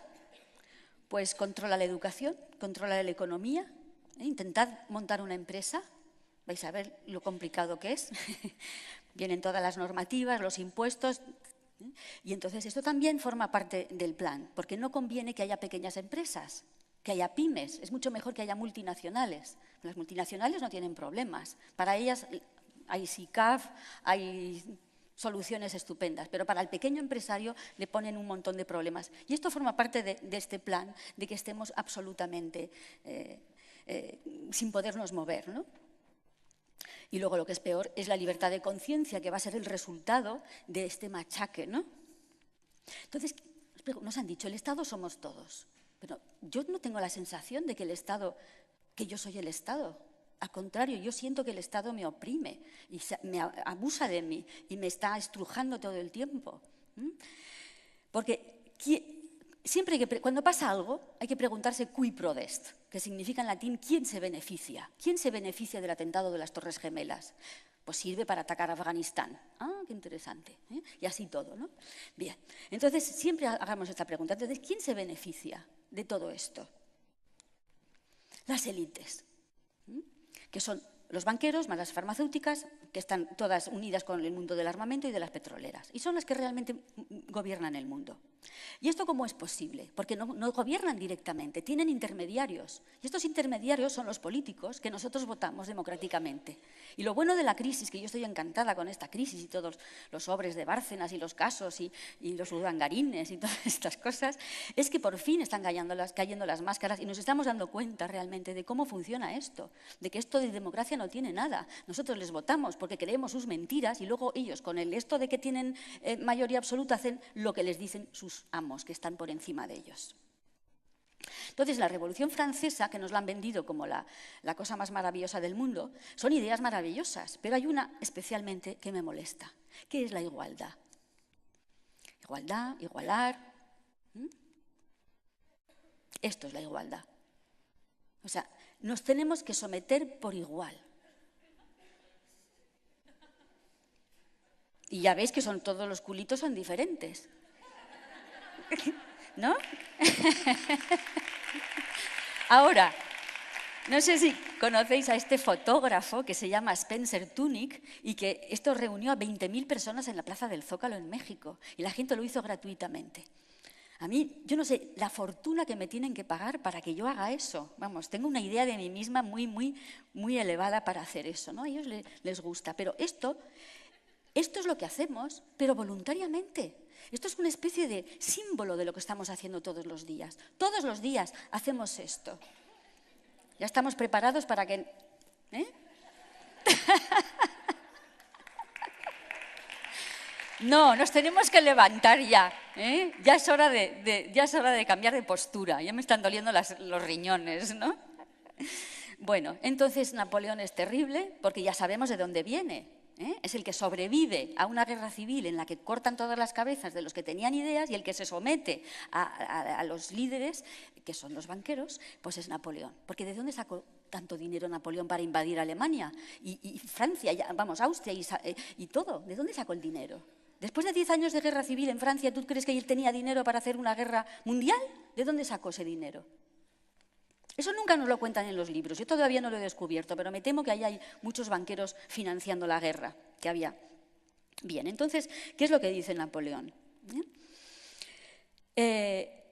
Pues controla la educación, controla la economía. Intentad montar una empresa, vais a ver lo complicado que es. Vienen todas las normativas, los impuestos. Y entonces esto también forma parte del plan, porque no conviene que haya pequeñas empresas, que haya pymes, es mucho mejor que haya multinacionales. Las multinacionales no tienen problemas, para ellas hay SICAF, hay soluciones estupendas, pero para el pequeño empresario le ponen un montón de problemas. Y esto forma parte de este plan, de que estemos absolutamente sin podernos mover, ¿no? Y luego lo que es peor es la libertad de conciencia, que va a ser el resultado de este machaque, ¿no? Entonces, nos han dicho, el Estado somos todos. Pero yo no tengo la sensación de que el Estado, que yo soy el Estado. Al contrario, yo siento que el Estado me oprime y me abusa de mí y me está estrujando todo el tiempo. Porque siempre cuando pasa algo hay que preguntarse cui prodest, que significa en latín quién se beneficia. ¿Quién se beneficia del atentado de las Torres Gemelas? Pues sirve para atacar a Afganistán. Ah, qué interesante. Y así todo, ¿no? Bien, entonces siempre hagamos esta pregunta. Entonces, ¿quién se beneficia de todo esto? Las élites, que son los banqueros más las farmacéuticas, que están todas unidas con el mundo del armamento y de las petroleras. Y son las que realmente gobiernan el mundo. ¿Y esto cómo es posible? Porque no gobiernan directamente, tienen intermediarios. Y estos intermediarios son los políticos que nosotros votamos democráticamente. Y lo bueno de la crisis, que yo estoy encantada con esta crisis y todos los sobres de Bárcenas y los casos y los urdangarines y todas estas cosas, es que por fin están cayendo las máscaras y nos estamos dando cuenta realmente de cómo funciona esto, de que esto de democracia no tiene nada. Nosotros les votamos porque creemos sus mentiras y luego ellos, con esto de que tienen mayoría absoluta, hacen lo que les dicen sus amos, que están por encima de ellos. Entonces, la Revolución Francesa, que nos la han vendido como la cosa más maravillosa del mundo, son ideas maravillosas, pero hay una especialmente que me molesta, que es la igualdad. Igualdad, igualar. Esto es la igualdad. O sea, nos tenemos que someter por igual. Y ya veis que todos los culitos son diferentes. ¿No? Ahora, no sé si conocéis a este fotógrafo que se llama Spencer Tunick y que esto reunió a 20.000 personas en la Plaza del Zócalo en México y la gente lo hizo gratuitamente. A mí, yo no sé, la fortuna que me tienen que pagar para que yo haga eso. Vamos, tengo una idea de mí misma muy, muy, muy elevada para hacer eso, ¿no? A ellos les gusta, pero esto es lo que hacemos, pero voluntariamente. Esto es una especie de símbolo de lo que estamos haciendo todos los días. Todos los días hacemos esto. Ya estamos preparados para que... No, nos tenemos que levantar ya. Ya es hora de cambiar de postura. Ya me están doliendo los riñones, ¿no? Bueno, entonces Napoleón es terrible porque ya sabemos de dónde viene. Es el que sobrevive a una guerra civil en la que cortan todas las cabezas de los que tenían ideas y el que se somete a los líderes, que son los banqueros, pues es Napoleón. Porque ¿de dónde sacó tanto dinero Napoleón para invadir Alemania y Francia, Austria y todo? ¿De dónde sacó el dinero? Después de 10 años de guerra civil en Francia, ¿tú crees que él tenía dinero para hacer una guerra mundial? ¿De dónde sacó ese dinero? Eso nunca nos lo cuentan en los libros. Yo todavía no lo he descubierto, pero me temo que ahí hay muchos banqueros financiando la guerra que había. Bien, entonces, ¿qué es lo que dice Napoleón? Que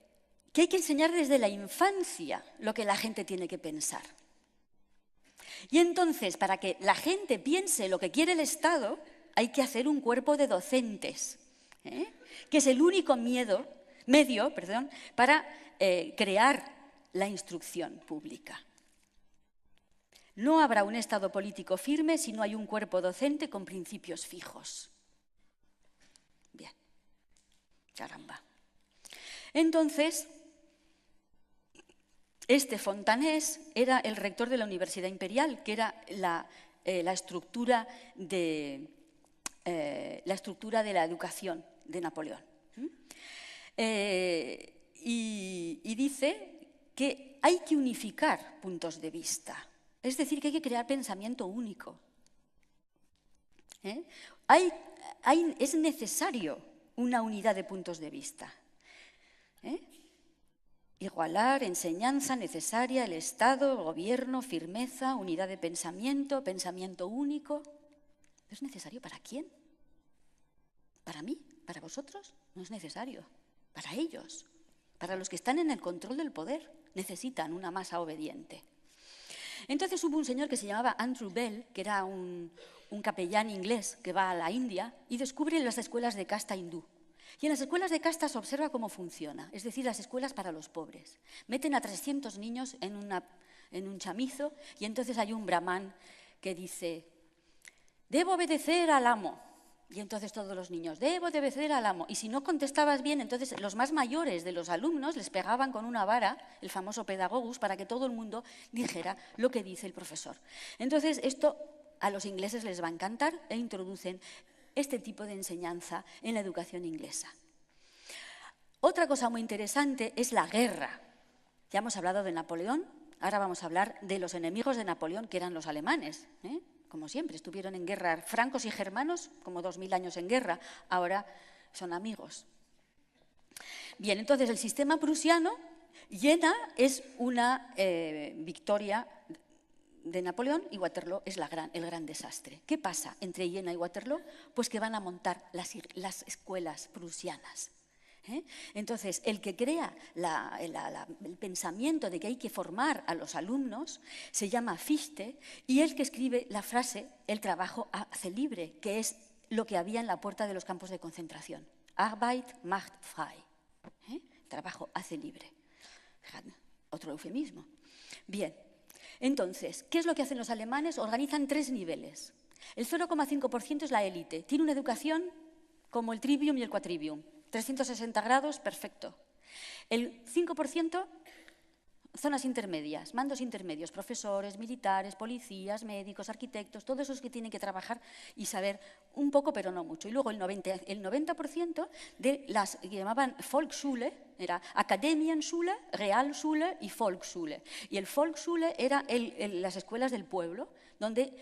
hay que enseñar desde la infancia lo que la gente tiene que pensar. Y entonces, para que la gente piense lo que quiere el Estado, hay que hacer un cuerpo de docentes, que es el único medio para crear la instrucción pública. No habrá un Estado político firme si no hay un cuerpo docente con principios fijos. Bien, caramba. Entonces, este Fontanés era el rector de la Universidad Imperial, que era la estructura de la educación de Napoleón. Y dice que hay que unificar puntos de vista, es decir, que hay que crear pensamiento único. Es necesario una unidad de puntos de vista. Igualar, enseñanza necesaria, el Estado, el gobierno, firmeza, unidad de pensamiento, pensamiento único. ¿Es necesario para quién? ¿Para mí? ¿Para vosotros? No es necesario. Para ellos, para los que están en el control del poder, necesitan una masa obediente. Entonces hubo un señor que se llamaba Andrew Bell, que era un capellán inglés que va a la India y descubre las escuelas de casta hindú. Y en las escuelas de casta se observa cómo funciona, es decir, las escuelas para los pobres. Meten a 300 niños en un chamizo y entonces hay un brahman que dice: debo obedecer al amo. Y entonces todos los niños, debo obedecer al amo. Y si no contestabas bien, entonces los más mayores de los alumnos les pegaban con una vara, el famoso pedagogus, para que todo el mundo dijera lo que dice el profesor. Entonces esto a los ingleses les va a encantar e introducen este tipo de enseñanza en la educación inglesa. Otra cosa muy interesante es la guerra. Ya hemos hablado de Napoleón, ahora vamos a hablar de los enemigos de Napoleón, que eran los alemanes, ¿eh? Como siempre, estuvieron en guerra francos y germanos, como 2000 años en guerra, ahora son amigos. Bien, entonces el sistema prusiano, Jena es una victoria de Napoleón y Waterloo es el gran desastre. ¿Qué pasa entre Jena y Waterloo? Pues que van a montar las escuelas prusianas. Entonces, el que crea el pensamiento de que hay que formar a los alumnos se llama Fichte, y el que escribe la frase, el trabajo hace libre, que es lo que había en la puerta de los campos de concentración. Arbeit macht frei. Trabajo hace libre. Fíjate, otro eufemismo. Bien, entonces, ¿qué es lo que hacen los alemanes? Organizan 3 niveles. El 0,5% es la élite. Tiene una educación como el trivium y el quadrivium. 360 grados, perfecto. El 5%, zonas intermedias, mandos intermedios, profesores, militares, policías, médicos, arquitectos, todos esos que tienen que trabajar y saber un poco, pero no mucho. Y luego el 90% de las que llamaban Volksschule, era Akademienschule, Realschule y Volksschule. Y el Volksschule era las escuelas del pueblo, donde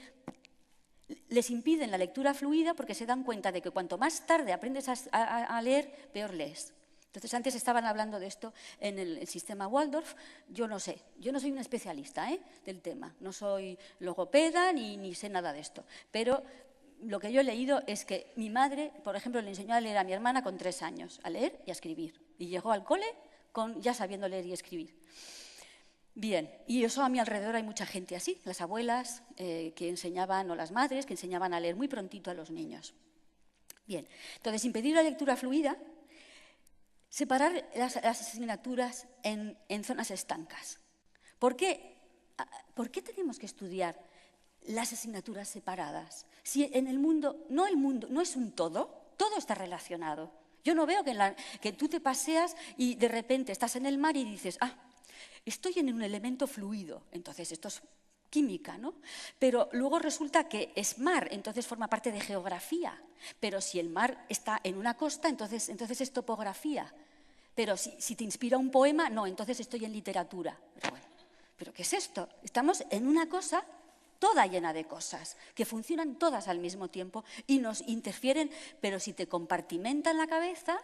les impiden la lectura fluida porque se dan cuenta de que cuanto más tarde aprendes a leer, peor lees. Entonces, antes estaban hablando de esto en el sistema Waldorf. Yo no sé, yo no soy una especialista del tema, no soy logopeda ni sé nada de esto, pero lo que yo he leído es que mi madre, por ejemplo, le enseñó a leer a mi hermana con 3 años, a leer y a escribir, y llegó al cole ya sabiendo leer y escribir. Bien, y eso a mi alrededor hay mucha gente así, las abuelas que enseñaban, o las madres que enseñaban a leer muy prontito a los niños. Bien, entonces impedir la lectura fluida, separar las asignaturas en zonas estancas. ¿Por qué tenemos que estudiar las asignaturas separadas? Si en el mundo no es un todo está relacionado. Yo no veo que tú te paseas y de repente estás en el mar y dices, estoy en un elemento fluido, entonces esto es química, ¿no? Pero luego resulta que es mar, entonces forma parte de geografía. Pero si el mar está en una costa, entonces es topografía. Pero si te inspira un poema, no, entonces estoy en literatura. Pero bueno, ¿pero qué es esto? Estamos en una cosa toda llena de cosas, que funcionan todas al mismo tiempo y nos interfieren, pero si te compartimentan la cabeza,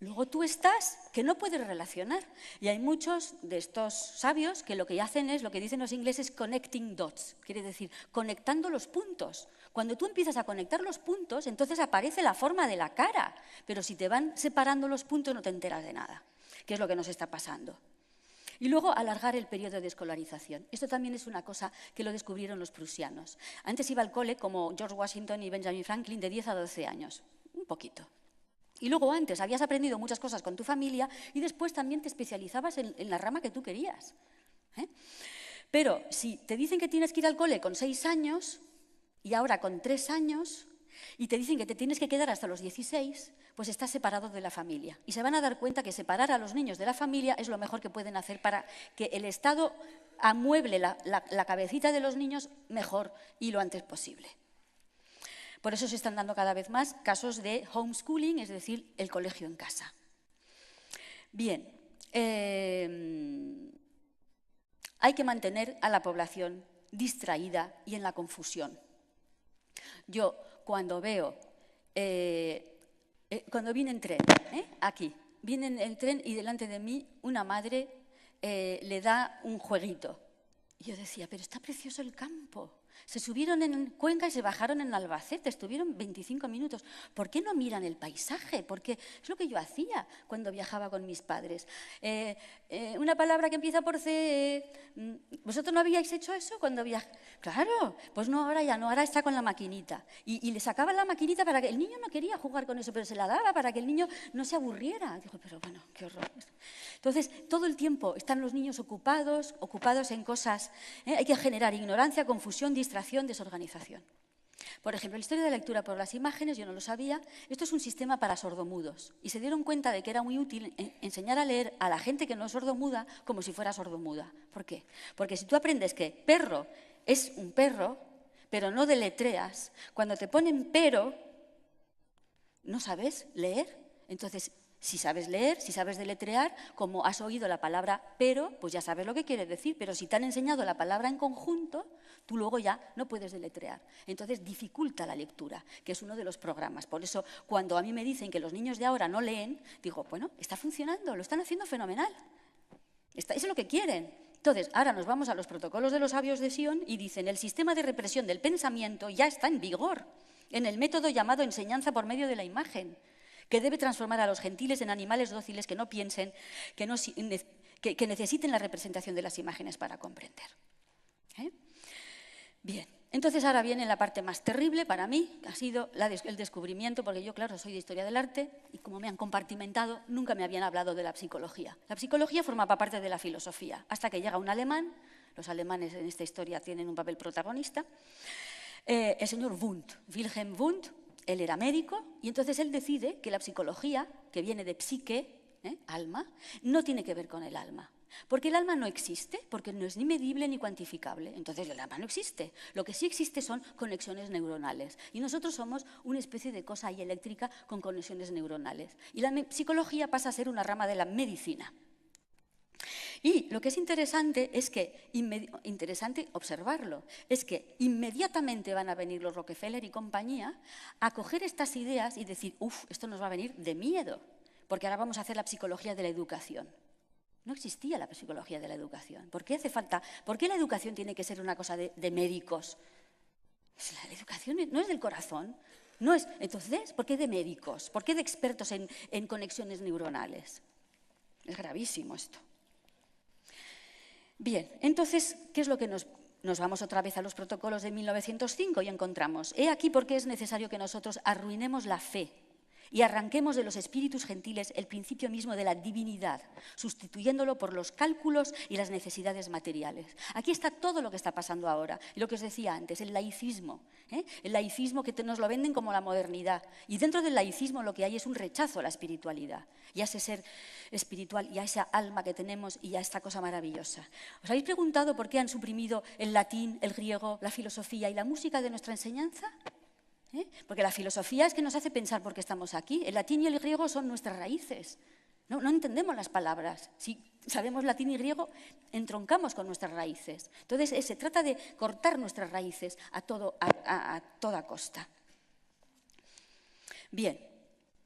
luego tú estás que no puedes relacionar. Y hay muchos de estos sabios que lo que hacen es, lo que dicen los ingleses, connecting dots, quiere decir, conectando los puntos. Cuando tú empiezas a conectar los puntos, entonces aparece la forma de la cara, pero si te van separando los puntos no te enteras de nada, que es lo que nos está pasando. Y luego alargar el periodo de escolarización. Esto también es una cosa que lo descubrieron los prusianos. Antes iba al cole, como George Washington y Benjamin Franklin, de 10 a 12 años, un poquito. Y luego antes habías aprendido muchas cosas con tu familia y después también te especializabas en la rama que tú querías. Pero si te dicen que tienes que ir al cole con 6 años y ahora con 3 años y te dicen que te tienes que quedar hasta los 16, pues estás separado de la familia. Y se van a dar cuenta que separar a los niños de la familia es lo mejor que pueden hacer para que el Estado amueble la cabecita de los niños mejor y lo antes posible. Por eso se están dando cada vez más casos de homeschooling, es decir, el colegio en casa. Bien, hay que mantener a la población distraída y en la confusión. Yo cuando veo, cuando viene en tren, aquí, viene en el tren y delante de mí una madre le da un jueguito. Y yo decía, pero está precioso el campo. Se subieron en Cuenca y se bajaron en Albacete, estuvieron 25 minutos. ¿Por qué no miran el paisaje? Porque es lo que yo hacía cuando viajaba con mis padres. Una palabra que empieza por C. ¿Vosotros no habíais hecho eso cuando viajáis? Claro, pues no, ahora ya no, ahora está con la maquinita. Y le sacaban la maquinita para que el niño no quería jugar con eso, pero se la daba para que el niño no se aburriera. Digo, pero bueno, qué horror. Entonces, todo el tiempo están los niños ocupados en cosas. Hay que generar ignorancia, confusión, distracción, desorganización. Por ejemplo, la historia de la lectura por las imágenes, yo no lo sabía, esto es un sistema para sordomudos. Y se dieron cuenta de que era muy útil enseñar a leer a la gente que no es sordomuda como si fuera sordomuda. ¿Por qué? Porque si tú aprendes que perro es un perro, pero no deletreas, cuando te ponen pero, no sabes leer. Entonces, si sabes leer, si sabes deletrear, como has oído la palabra pero, pues ya sabes lo que quiere decir. Pero si te han enseñado la palabra en conjunto, tú luego ya no puedes deletrear. Entonces, dificulta la lectura, que es uno de los programas. Por eso, cuando a mí me dicen que los niños de ahora no leen, digo, bueno, está funcionando, lo están haciendo fenomenal. Eso es lo que quieren. Entonces, ahora nos vamos a los protocolos de los sabios de Sion y dicen, el sistema de represión del pensamiento ya está en vigor en el método llamado enseñanza por medio de la imagen, que debe transformar a los gentiles en animales dóciles que no piensen, que necesiten la representación de las imágenes para comprender. Bien, entonces ahora viene la parte más terrible para mí, que ha sido el descubrimiento, porque yo, claro, soy de historia del arte y como me han compartimentado, nunca me habían hablado de la psicología. La psicología formaba parte de la filosofía, hasta que llega un alemán, los alemanes en esta historia tienen un papel protagonista, el señor Wundt, Wilhelm Wundt. Él era médico y entonces él decide que la psicología, que viene de psique, alma, no tiene que ver con el alma. Porque el alma no existe, porque no es ni medible ni cuantificable. Entonces el alma no existe. Lo que sí existe son conexiones neuronales. Y nosotros somos una especie de cosa ahí eléctrica con conexiones neuronales. Y la psicología pasa a ser una rama de la medicina. Y lo que es interesante es que, interesante observarlo, es que inmediatamente van a venir los Rockefeller y compañía a coger estas ideas y decir, esto nos va a venir de miedo, porque ahora vamos a hacer la psicología de la educación. No existía la psicología de la educación. ¿Por qué hace falta? ¿Por qué la educación tiene que ser una cosa de médicos? La educación no es del corazón. No es, entonces, ¿por qué de médicos? ¿Por qué de expertos en conexiones neuronales? Es gravísimo esto. Bien, entonces, ¿qué es lo que nos vamos otra vez a los protocolos de 1905 y encontramos? He aquí por qué es necesario que nosotros arruinemos la fe y arranquemos de los espíritus gentiles el principio mismo de la divinidad, sustituyéndolo por los cálculos y las necesidades materiales. Aquí está todo lo que está pasando ahora, lo que os decía antes, el laicismo. El laicismo que nos lo venden como la modernidad. Y dentro del laicismo lo que hay es un rechazo a la espiritualidad, y a ese ser espiritual, y a esa alma que tenemos, y a esta cosa maravillosa. ¿Os habéis preguntado por qué han suprimido el latín, el griego, la filosofía y la música de nuestra enseñanza? Porque la filosofía es que nos hace pensar por qué estamos aquí. El latín y el griego son nuestras raíces. No entendemos las palabras. Si sabemos latín y griego, entroncamos con nuestras raíces. Entonces, se trata de cortar nuestras raíces a toda costa. Bien,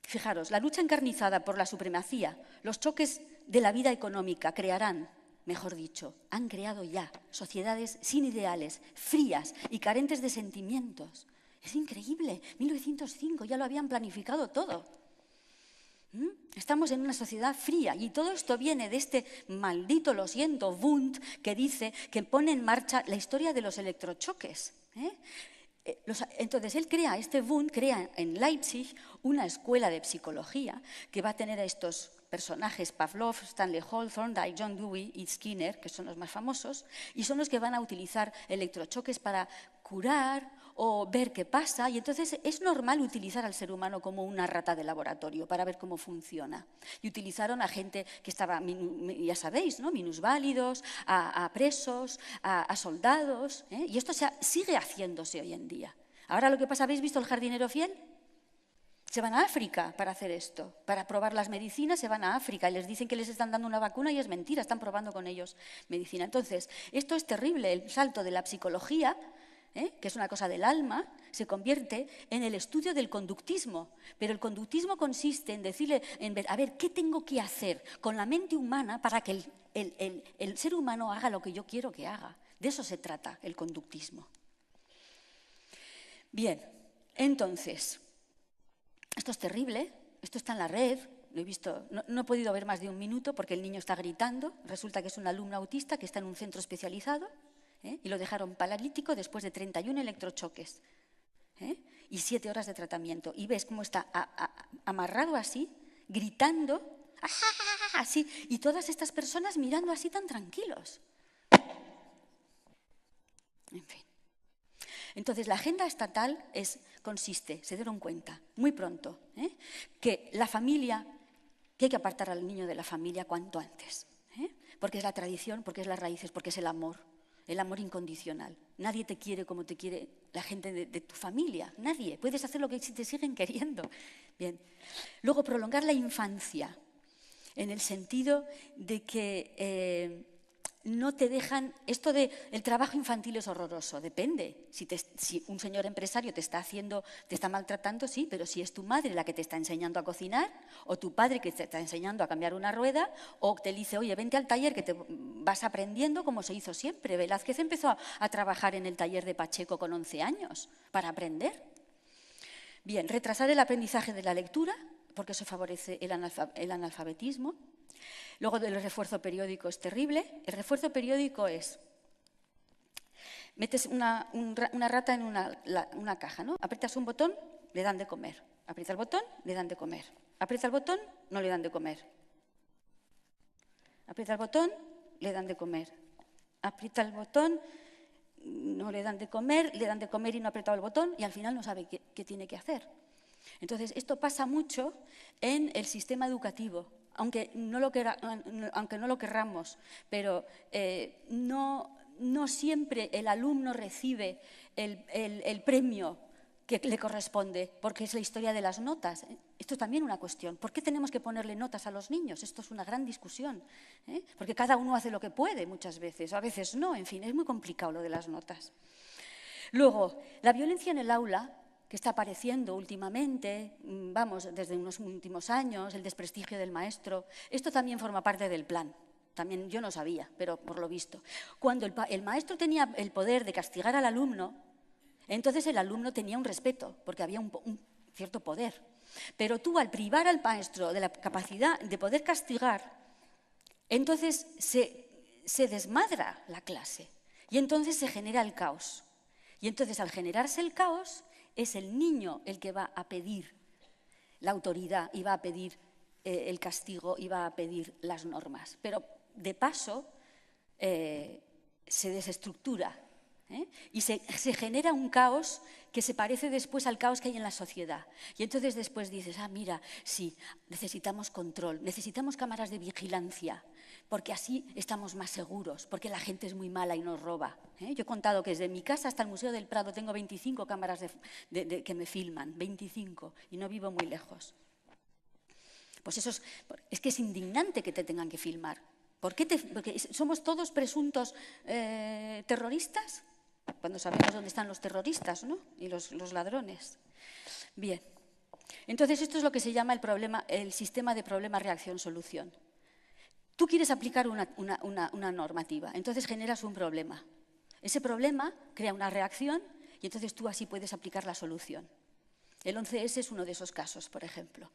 fijaros, la lucha encarnizada por la supremacía, los choques de la vida económica crearán, mejor dicho, han creado ya sociedades sin ideales, frías y carentes de sentimientos. Es increíble, 1905 ya lo habían planificado todo. Estamos en una sociedad fría y todo esto viene de este maldito, lo siento, Wundt, que dice que pone en marcha la historia de los electrochoques. Entonces, Wundt crea en Leipzig una escuela de psicología que va a tener a estos personajes, Pavlov, Stanley Hall, Thorndike, John Dewey y Skinner, que son los más famosos, y son los que van a utilizar electrochoques para curar o ver qué pasa, y entonces es normal utilizar al ser humano como una rata de laboratorio para ver cómo funciona. Y utilizaron a gente que estaba, ya sabéis, ¿no? Minusválidos, a presos, a soldados, y esto sigue haciéndose hoy en día. Ahora lo que pasa, ¿habéis visto El jardinero fiel? Se van a África para hacer esto, para probar las medicinas se van a África y les dicen que les están dando una vacuna y es mentira, están probando con ellos medicina. Entonces, esto es terrible, el salto de la psicología, que es una cosa del alma, se convierte en el estudio del conductismo. Pero el conductismo consiste en decirle, a ver, ¿qué tengo que hacer con la mente humana para que el ser humano haga lo que yo quiero que haga? De eso se trata el conductismo. Bien, entonces, esto es terrible, esto está en la red, lo he visto, no he podido ver más de un minuto porque el niño está gritando, resulta que es un alumno autista que está en un centro especializado, y lo dejaron paralítico después de 31 electrochoques y 7 horas de tratamiento. Y ves cómo está amarrado así, gritando, así, y todas estas personas mirando así tan tranquilos. En fin. Entonces, la agenda estatal consiste, se dieron cuenta muy pronto, que la familia, que hay que apartar al niño de la familia cuanto antes, porque es la tradición, porque es las raíces, porque es el amor incondicional. Nadie te quiere como te quiere la gente de tu familia, nadie. Puedes hacer lo que te siguen queriendo. Bien. Luego, prolongar la infancia, en el sentido de que no te dejan... Esto de el trabajo infantil es horroroso, depende. Si un señor empresario te está maltratando, sí, pero si es tu madre la que te está enseñando a cocinar, o tu padre que te está enseñando a cambiar una rueda, o te dice, oye, vente al taller que te vas aprendiendo como se hizo siempre. Velázquez empezó a trabajar en el taller de Pacheco con 11 años para aprender. Bien, retrasar el aprendizaje de la lectura, porque eso favorece el analfabetismo. Luego, el refuerzo periódico es terrible. El refuerzo periódico es, metes una rata en una caja, ¿no? Aprietas un botón, le dan de comer. Aprieta el botón, le dan de comer. Aprieta el botón, no le dan de comer. Aprieta el botón, le dan de comer. Aprieta el botón, no le dan de comer y no ha apretado el botón y al final no sabe qué tiene que hacer. Entonces, esto pasa mucho en el sistema educativo, aunque no lo querramos, pero no siempre el alumno recibe el premio que le corresponde, porque es la historia de las notas. Esto es también una cuestión. ¿Por qué tenemos que ponerle notas a los niños? Esto es una gran discusión, porque cada uno hace lo que puede muchas veces, o a veces no, en fin, es muy complicado lo de las notas. Luego, la violencia en el aula, que está apareciendo últimamente, desde unos últimos años, el desprestigio del maestro, esto también forma parte del plan. También yo no sabía, pero por lo visto. Cuando el maestro tenía el poder de castigar al alumno, entonces el alumno tenía un respeto, porque había un cierto poder. Pero tú, al privar al maestro de la capacidad de poder castigar, entonces se desmadra la clase y entonces se genera el caos. Y entonces, al generarse el caos, es el niño el que va a pedir la autoridad y va a pedir el castigo y va a pedir las normas. Pero, de paso, se desestructura. Y se genera un caos que se parece después al caos que hay en la sociedad. Y entonces después dices, mira, sí, necesitamos control, necesitamos cámaras de vigilancia, porque así estamos más seguros, porque la gente es muy mala y nos roba. Yo he contado que desde mi casa hasta el Museo del Prado tengo 25 cámaras que me filman, 25, y no vivo muy lejos. Pues eso es que es indignante que te tengan que filmar. Porque somos todos presuntos terroristas, cuando sabemos dónde están los terroristas, ¿no? Y los ladrones. Bien, entonces esto es lo que se llama el sistema de problema-reacción-solución. Tú quieres aplicar una normativa, entonces generas un problema. Ese problema crea una reacción y entonces tú así puedes aplicar la solución. El 11S es uno de esos casos, por ejemplo.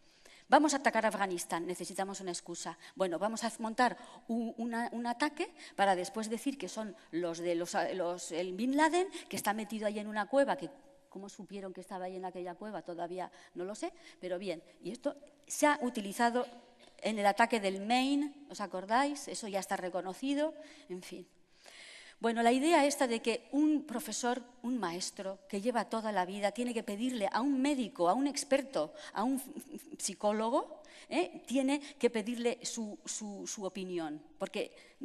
Vamos a atacar a Afganistán, necesitamos una excusa. Bueno, vamos a montar un ataque para después decir que son el Bin Laden, que está metido ahí en una cueva, que ¿cómo supieron que estaba ahí en aquella cueva? Todavía no lo sé, pero bien. Y esto se ha utilizado en el ataque del Maine, ¿os acordáis? Eso ya está reconocido, en fin. Bueno, la idea esta de que un profesor, un maestro que lleva toda la vida tiene que pedirle a un médico, a un experto, a un psicólogo, tiene que pedirle su opinión, porque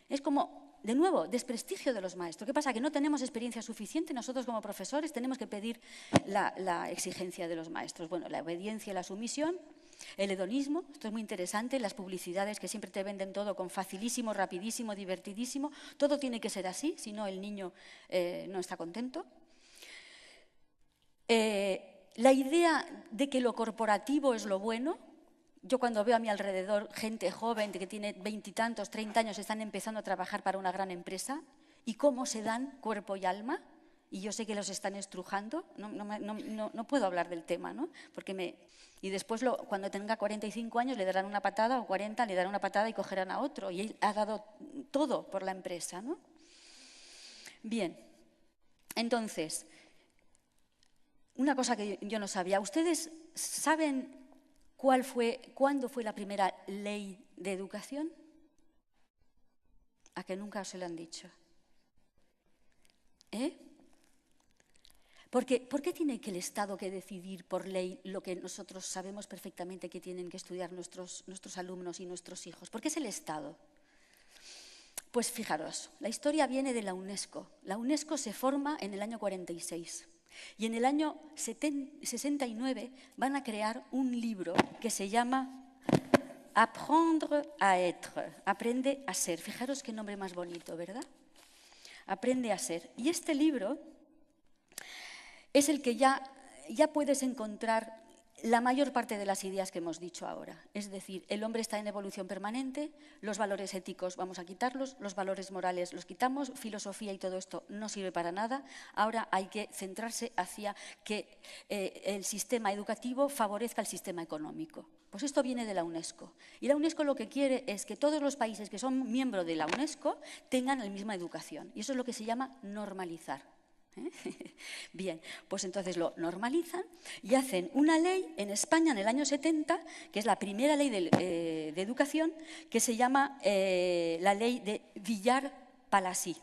es como, de nuevo, desprestigio de los maestros. ¿Qué pasa? Que no tenemos experiencia suficiente, nosotros como profesores tenemos que pedir la exigencia de los maestros. Bueno, la obediencia y la sumisión. El hedonismo, esto es muy interesante, las publicidades que siempre te venden todo con facilísimo, rapidísimo, divertidísimo, todo tiene que ser así, si no el niño no está contento. La idea de que lo corporativo es lo bueno, yo cuando veo a mi alrededor gente joven que tiene 20 y tantos, 30 años, están empezando a trabajar para una gran empresa, y cómo se dan cuerpo y alma, y yo sé que los están estrujando, no puedo hablar del tema, ¿no? Y después, cuando tenga 45 años, le darán una patada, o 40, le darán una patada y cogerán a otro. Y él ha dado todo por la empresa, ¿no? Bien, entonces, una cosa que yo no sabía. ¿Ustedes saben cuándo fue la primera ley de educación? ¿A que nunca se lo han dicho? ¿Por qué tiene que el Estado que decidir por ley lo que nosotros sabemos perfectamente que tienen que estudiar nuestros alumnos y nuestros hijos? ¿Por qué es el Estado? Pues fijaros, la historia viene de la UNESCO. La UNESCO se forma en el año 46 y en el año 69 van a crear un libro que se llama Apprendre à être, aprende a ser. Fijaros qué nombre más bonito, ¿verdad? Aprende a ser. Y este libro es el que ya puedes encontrar la mayor parte de las ideas que hemos dicho ahora. Es decir, el hombre está en evolución permanente, los valores éticos vamos a quitarlos, los valores morales los quitamos, filosofía y todo esto no sirve para nada. Ahora hay que centrarse hacia que el sistema educativo favorezca el sistema económico. Pues esto viene de la UNESCO. Y la UNESCO lo que quiere es que todos los países que son miembros de la UNESCO tengan la misma educación. Y eso es lo que se llama normalizar. Bien, pues entonces lo normalizan y hacen una ley en España en el año 70, que es la primera ley de educación, que se llama la ley de Villar-Palasí.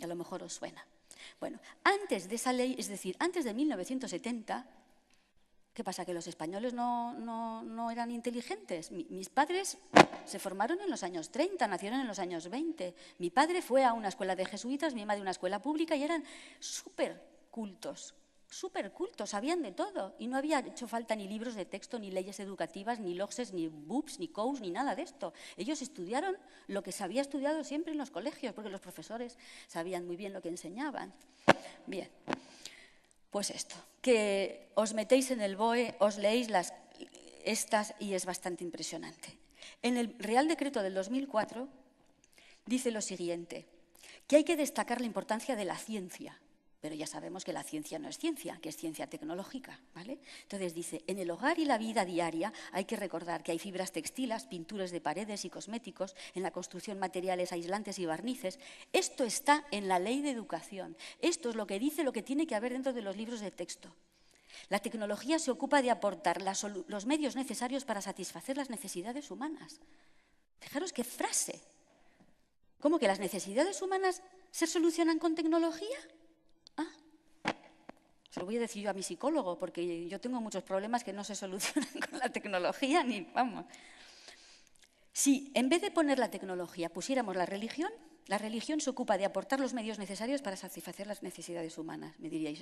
A lo mejor os suena. Bueno, antes de esa ley, es decir, antes de 1970, ¿qué pasa? ¿Que los españoles no eran inteligentes? Mis padres se formaron en los años 30, nacieron en los años 20. Mi padre fue a una escuela de jesuitas, mi madre a una escuela pública y eran súper cultos, sabían de todo. Y no había hecho falta ni libros de texto, ni leyes educativas, ni LOGSES, ni BUPS, ni COUS, ni nada de esto. Ellos estudiaron lo que se había estudiado siempre en los colegios, porque los profesores sabían muy bien lo que enseñaban. Bien. Pues esto, que os metéis en el BOE, os leéis estas y es bastante impresionante. En el Real Decreto del 2004 dice lo siguiente, que hay que destacar la importancia de la ciencia, pero ya sabemos que la ciencia no es ciencia, que es ciencia tecnológica, ¿vale? Entonces dice, en el hogar y la vida diaria hay que recordar que hay fibras textiles, pinturas de paredes y cosméticos, en la construcción materiales aislantes y barnices. Esto está en la ley de educación. Esto es lo que dice lo que tiene que haber dentro de los libros de texto. La tecnología se ocupa de aportar los medios necesarios para satisfacer las necesidades humanas. Fijaros qué frase. ¿Cómo que las necesidades humanas se solucionan con tecnología? Se lo voy a decir yo a mi psicólogo, porque yo tengo muchos problemas que no se solucionan con la tecnología, ni vamos. Si en vez de poner la tecnología pusiéramos la religión se ocupa de aportar los medios necesarios para satisfacer las necesidades humanas. Me diríais,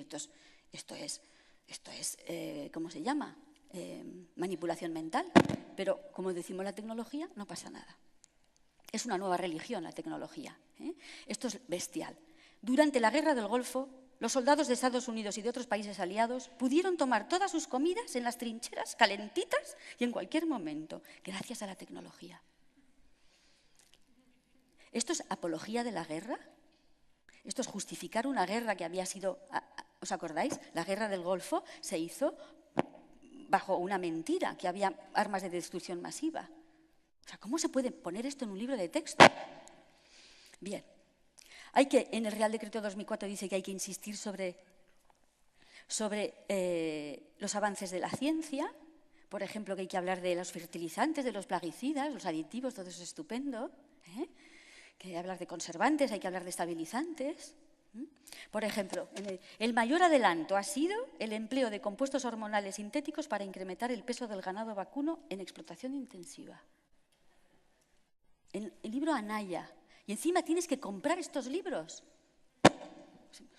esto es ¿cómo se llama? Manipulación mental. Pero como decimos la tecnología, no pasa nada. Es una nueva religión la tecnología. Esto es bestial. Durante la Guerra del Golfo, los soldados de Estados Unidos y de otros países aliados pudieron tomar todas sus comidas en las trincheras, calentitas y en cualquier momento, gracias a la tecnología. ¿Esto es apología de la guerra? ¿Esto es justificar una guerra que había sido, ¿os acordáis? La Guerra del Golfo se hizo bajo una mentira, que había armas de destrucción masiva. O sea, ¿cómo se puede poner esto en un libro de texto? Bien. En el Real Decreto 2004 dice que hay que insistir sobre los avances de la ciencia, por ejemplo, que hay que hablar de los fertilizantes, de los plaguicidas, los aditivos, todo eso es estupendo, que hay que hablar de conservantes, hay que hablar de estabilizantes. Por ejemplo, el mayor adelanto ha sido el empleo de compuestos hormonales sintéticos para incrementar el peso del ganado vacuno en explotación intensiva. El libro Anaya. Y encima tienes que comprar estos libros.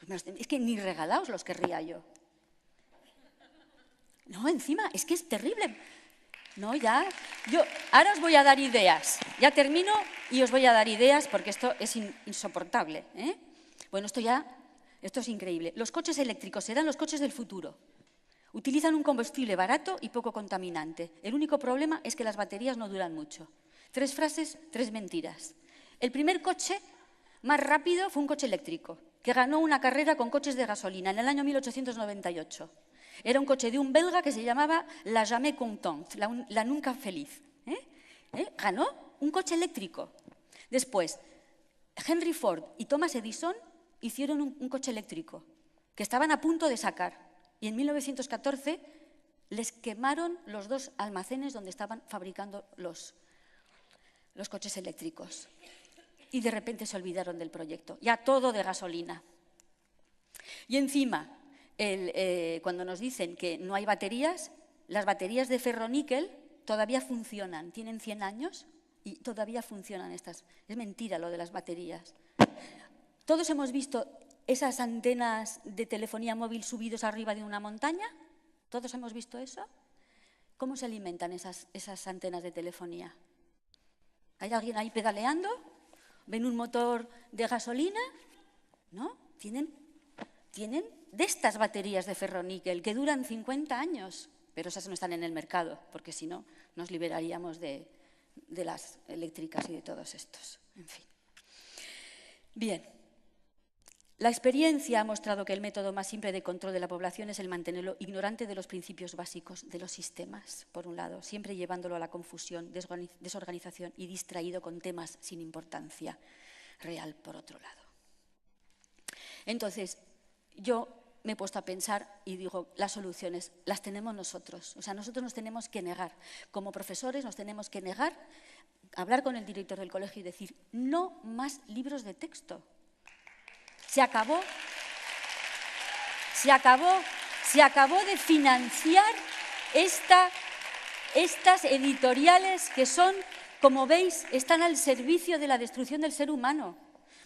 Es que ni regalaos los querría yo. No, encima, es que es terrible. No, ya. Ahora os voy a dar ideas. Ya termino y os voy a dar ideas porque esto es insoportable. Bueno, esto es increíble. Los coches eléctricos serán los coches del futuro. Utilizan un combustible barato y poco contaminante. El único problema es que las baterías no duran mucho. 3 frases, 3 mentiras. El primer coche más rápido fue un coche eléctrico, que ganó una carrera con coches de gasolina en el año 1898. Era un coche de un belga que se llamaba La Jamais Contente, la nunca feliz. Ganó un coche eléctrico. Después, Henry Ford y Thomas Edison hicieron un coche eléctrico, que estaban a punto de sacar. Y en 1914 les quemaron los 2 almacenes donde estaban fabricando los coches eléctricos. Y de repente se olvidaron del proyecto, ya todo de gasolina. Y encima, cuando nos dicen que no hay baterías, las baterías de ferroníquel todavía funcionan, tienen 100 años y todavía funcionan estas. Es mentira lo de las baterías. Todos hemos visto esas antenas de telefonía móvil subidos arriba de una montaña. ¿Todos hemos visto eso? ¿Cómo se alimentan esas antenas de telefonía? ¿Hay alguien ahí pedaleando? ¿Ven un motor de gasolina? ¿No? Tienen de estas baterías de ferroníquel que duran 50 años, pero esas no están en el mercado, porque si no, nos liberaríamos de las eléctricas y de todos estos. En fin. Bien. La experiencia ha mostrado que el método más simple de control de la población es el mantenerlo ignorante de los principios básicos de los sistemas, por un lado, siempre llevándolo a la confusión, desorganización y distraído con temas sin importancia real, por otro lado. Entonces, yo me he puesto a pensar y digo, las soluciones las tenemos nosotros. O sea, nosotros nos tenemos que negar. Como profesores nos tenemos que negar, hablar con el director del colegio y decir, no más libros de texto. Se acabó de financiar estas editoriales que son, como veis, están al servicio de la destrucción del ser humano.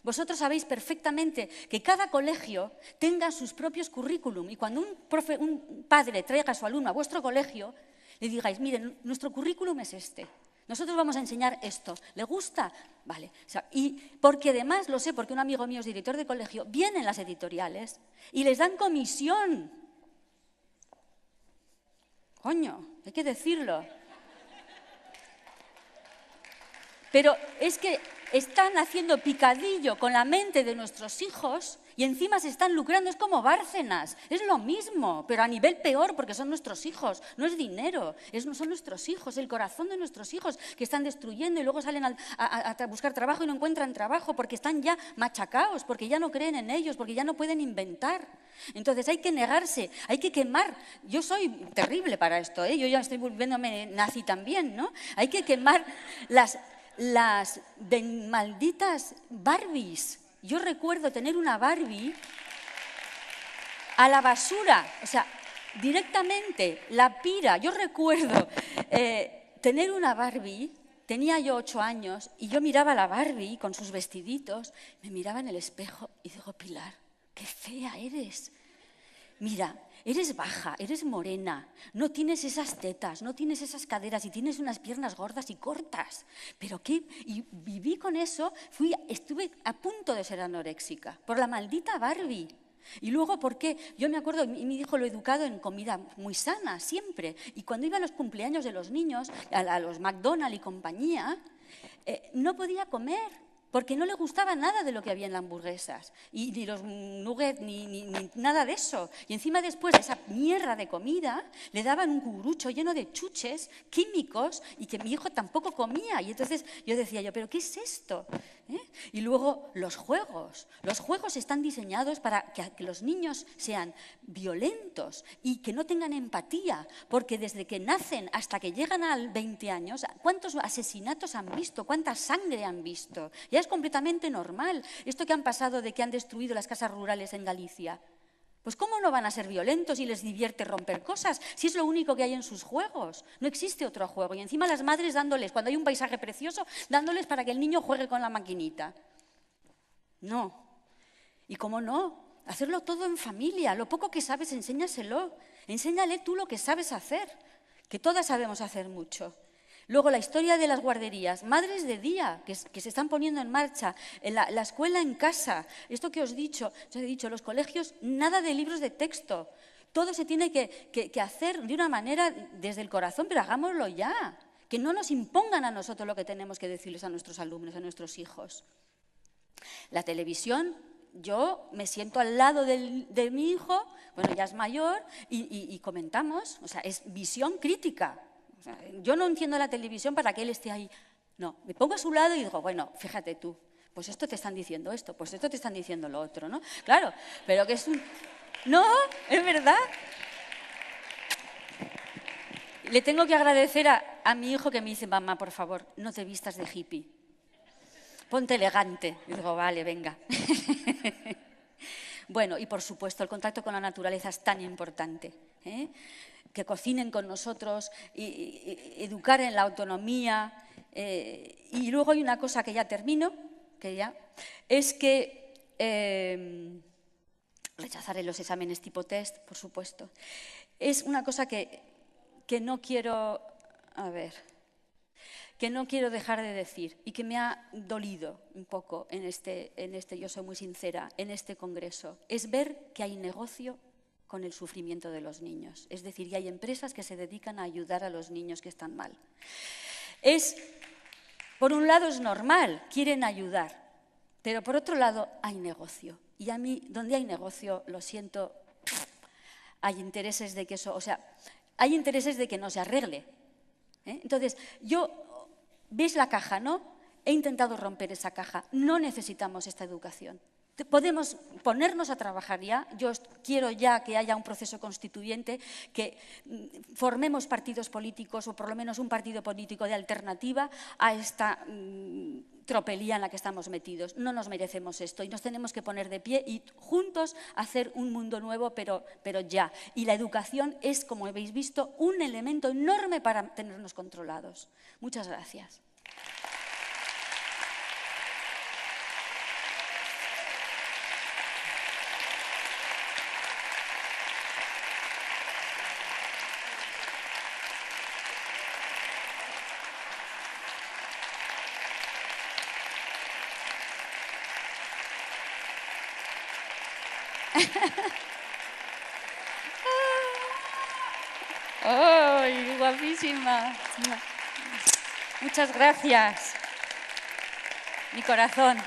Vosotros sabéis perfectamente que cada colegio tenga sus propios currículum y cuando un padre traiga a su alumno a vuestro colegio, le digáis, miren, nuestro currículum es este. Nosotros vamos a enseñar esto. ¿Le gusta? Vale. O sea, y porque además, lo sé, porque un amigo mío es director de colegio, vienen las editoriales y les dan comisión. Coño, hay que decirlo. Pero es que están haciendo picadillo con la mente de nuestros hijos y encima se están lucrando. Es como Bárcenas, es lo mismo, pero a nivel peor porque son nuestros hijos, no es dinero, son nuestros hijos, el corazón de nuestros hijos que están destruyendo y luego salen a buscar trabajo y no encuentran trabajo porque están ya machacados, porque ya no creen en ellos, porque ya no pueden inventar. Entonces hay que negarse, hay que quemar. Yo soy terrible para esto, yo ya estoy volviéndome nazi también, ¿no? Hay que quemar las malditas Barbies. Yo recuerdo tener una Barbie a la basura, o sea, directamente, la pira. Yo recuerdo tener una Barbie, tenía yo 8 años, y yo miraba a la Barbie con sus vestiditos, me miraba en el espejo y digo, Pilar, qué fea eres. Mira, eres baja, eres morena, no tienes esas tetas, no tienes esas caderas y tienes unas piernas gordas y cortas. ¿Pero qué? Y viví con eso, estuve a punto de ser anoréxica por la maldita Barbie. Y luego, ¿por qué? Yo me acuerdo, mi hijo lo he educado en comida muy sana, siempre. Y cuando iba a los cumpleaños de los niños, a los McDonald's y compañía, no podía comer. Porque no le gustaba nada de lo que había en las hamburguesas, y ni los nuggets, ni nada de eso. Y encima después de esa mierda de comida, le daban un cucurucho lleno de chuches químicos y que mi hijo tampoco comía. Y entonces yo decía, ¿pero qué es esto? Y luego los juegos. Los juegos están diseñados para que los niños sean violentos y que no tengan empatía, porque desde que nacen hasta que llegan a 20 años, ¿cuántos asesinatos han visto? ¿Cuánta sangre han visto? Ya es completamente normal. Esto que han pasado de que han destruido las casas rurales en Galicia. Pues ¿cómo no van a ser violentos y les divierte romper cosas? Si es lo único que hay en sus juegos. No existe otro juego. Y encima las madres dándoles, cuando hay un paisaje precioso, dándoles para que el niño juegue con la maquinita. No. ¿Y cómo no? Hacerlo todo en familia. Lo poco que sabes, enséñaselo. Enséñale tú lo que sabes hacer, que todas sabemos hacer mucho. Luego, la historia de las guarderías, madres de día, que se están poniendo en marcha, la escuela en casa, esto que os he dicho, los colegios, nada de libros de texto. Todo se tiene que hacer de una manera desde el corazón, pero hagámoslo ya. Que no nos impongan a nosotros lo que tenemos que decirles a nuestros alumnos, a nuestros hijos. La televisión, yo me siento al lado de mi hijo, bueno, ya es mayor, y comentamos, o sea, es visión crítica. O sea, yo no enciendo la televisión para que él esté ahí. No, me pongo a su lado y digo, bueno, fíjate tú, pues esto te están diciendo esto, pues esto te están diciendo lo otro, ¿no? Claro, pero que es un... No, es verdad. Le tengo que agradecer a mi hijo que me dice, mamá, por favor, no te vistas de hippie. Ponte elegante. Y digo, vale, venga. Bueno, y por supuesto el contacto con la naturaleza es tan importante, ¿eh? Que cocinen con nosotros, y educar en la autonomía. Y luego hay una cosa que ya termino, es que rechazaré los exámenes tipo test, por supuesto. Es una cosa que no quiero, que no quiero dejar de decir y que me ha dolido un poco en este, yo soy muy sincera, en este congreso, es ver que hay negocio con el sufrimiento de los niños. Es decir, y hay empresas que se dedican a ayudar a los niños que están mal. Por un lado es normal, quieren ayudar, pero por otro lado hay negocio. Y a mí, donde hay negocio, lo siento, hay intereses de que eso, hay intereses de que no se arregle. Entonces, ¿veis la caja, no? He intentado romper esa caja. No necesitamos esta educación. Podemos ponernos a trabajar ya. Yo quiero ya que haya un proceso constituyente, que formemos partidos políticos o por lo menos un partido político de alternativa a esta tropelía en la que estamos metidos. No nos merecemos esto y nos tenemos que poner de pie y juntos hacer un mundo nuevo, pero ya. Y la educación es, como habéis visto, un elemento enorme para tenernos controlados. Muchas gracias. ¡Ay, guapísima! Muchas gracias. Mi corazón.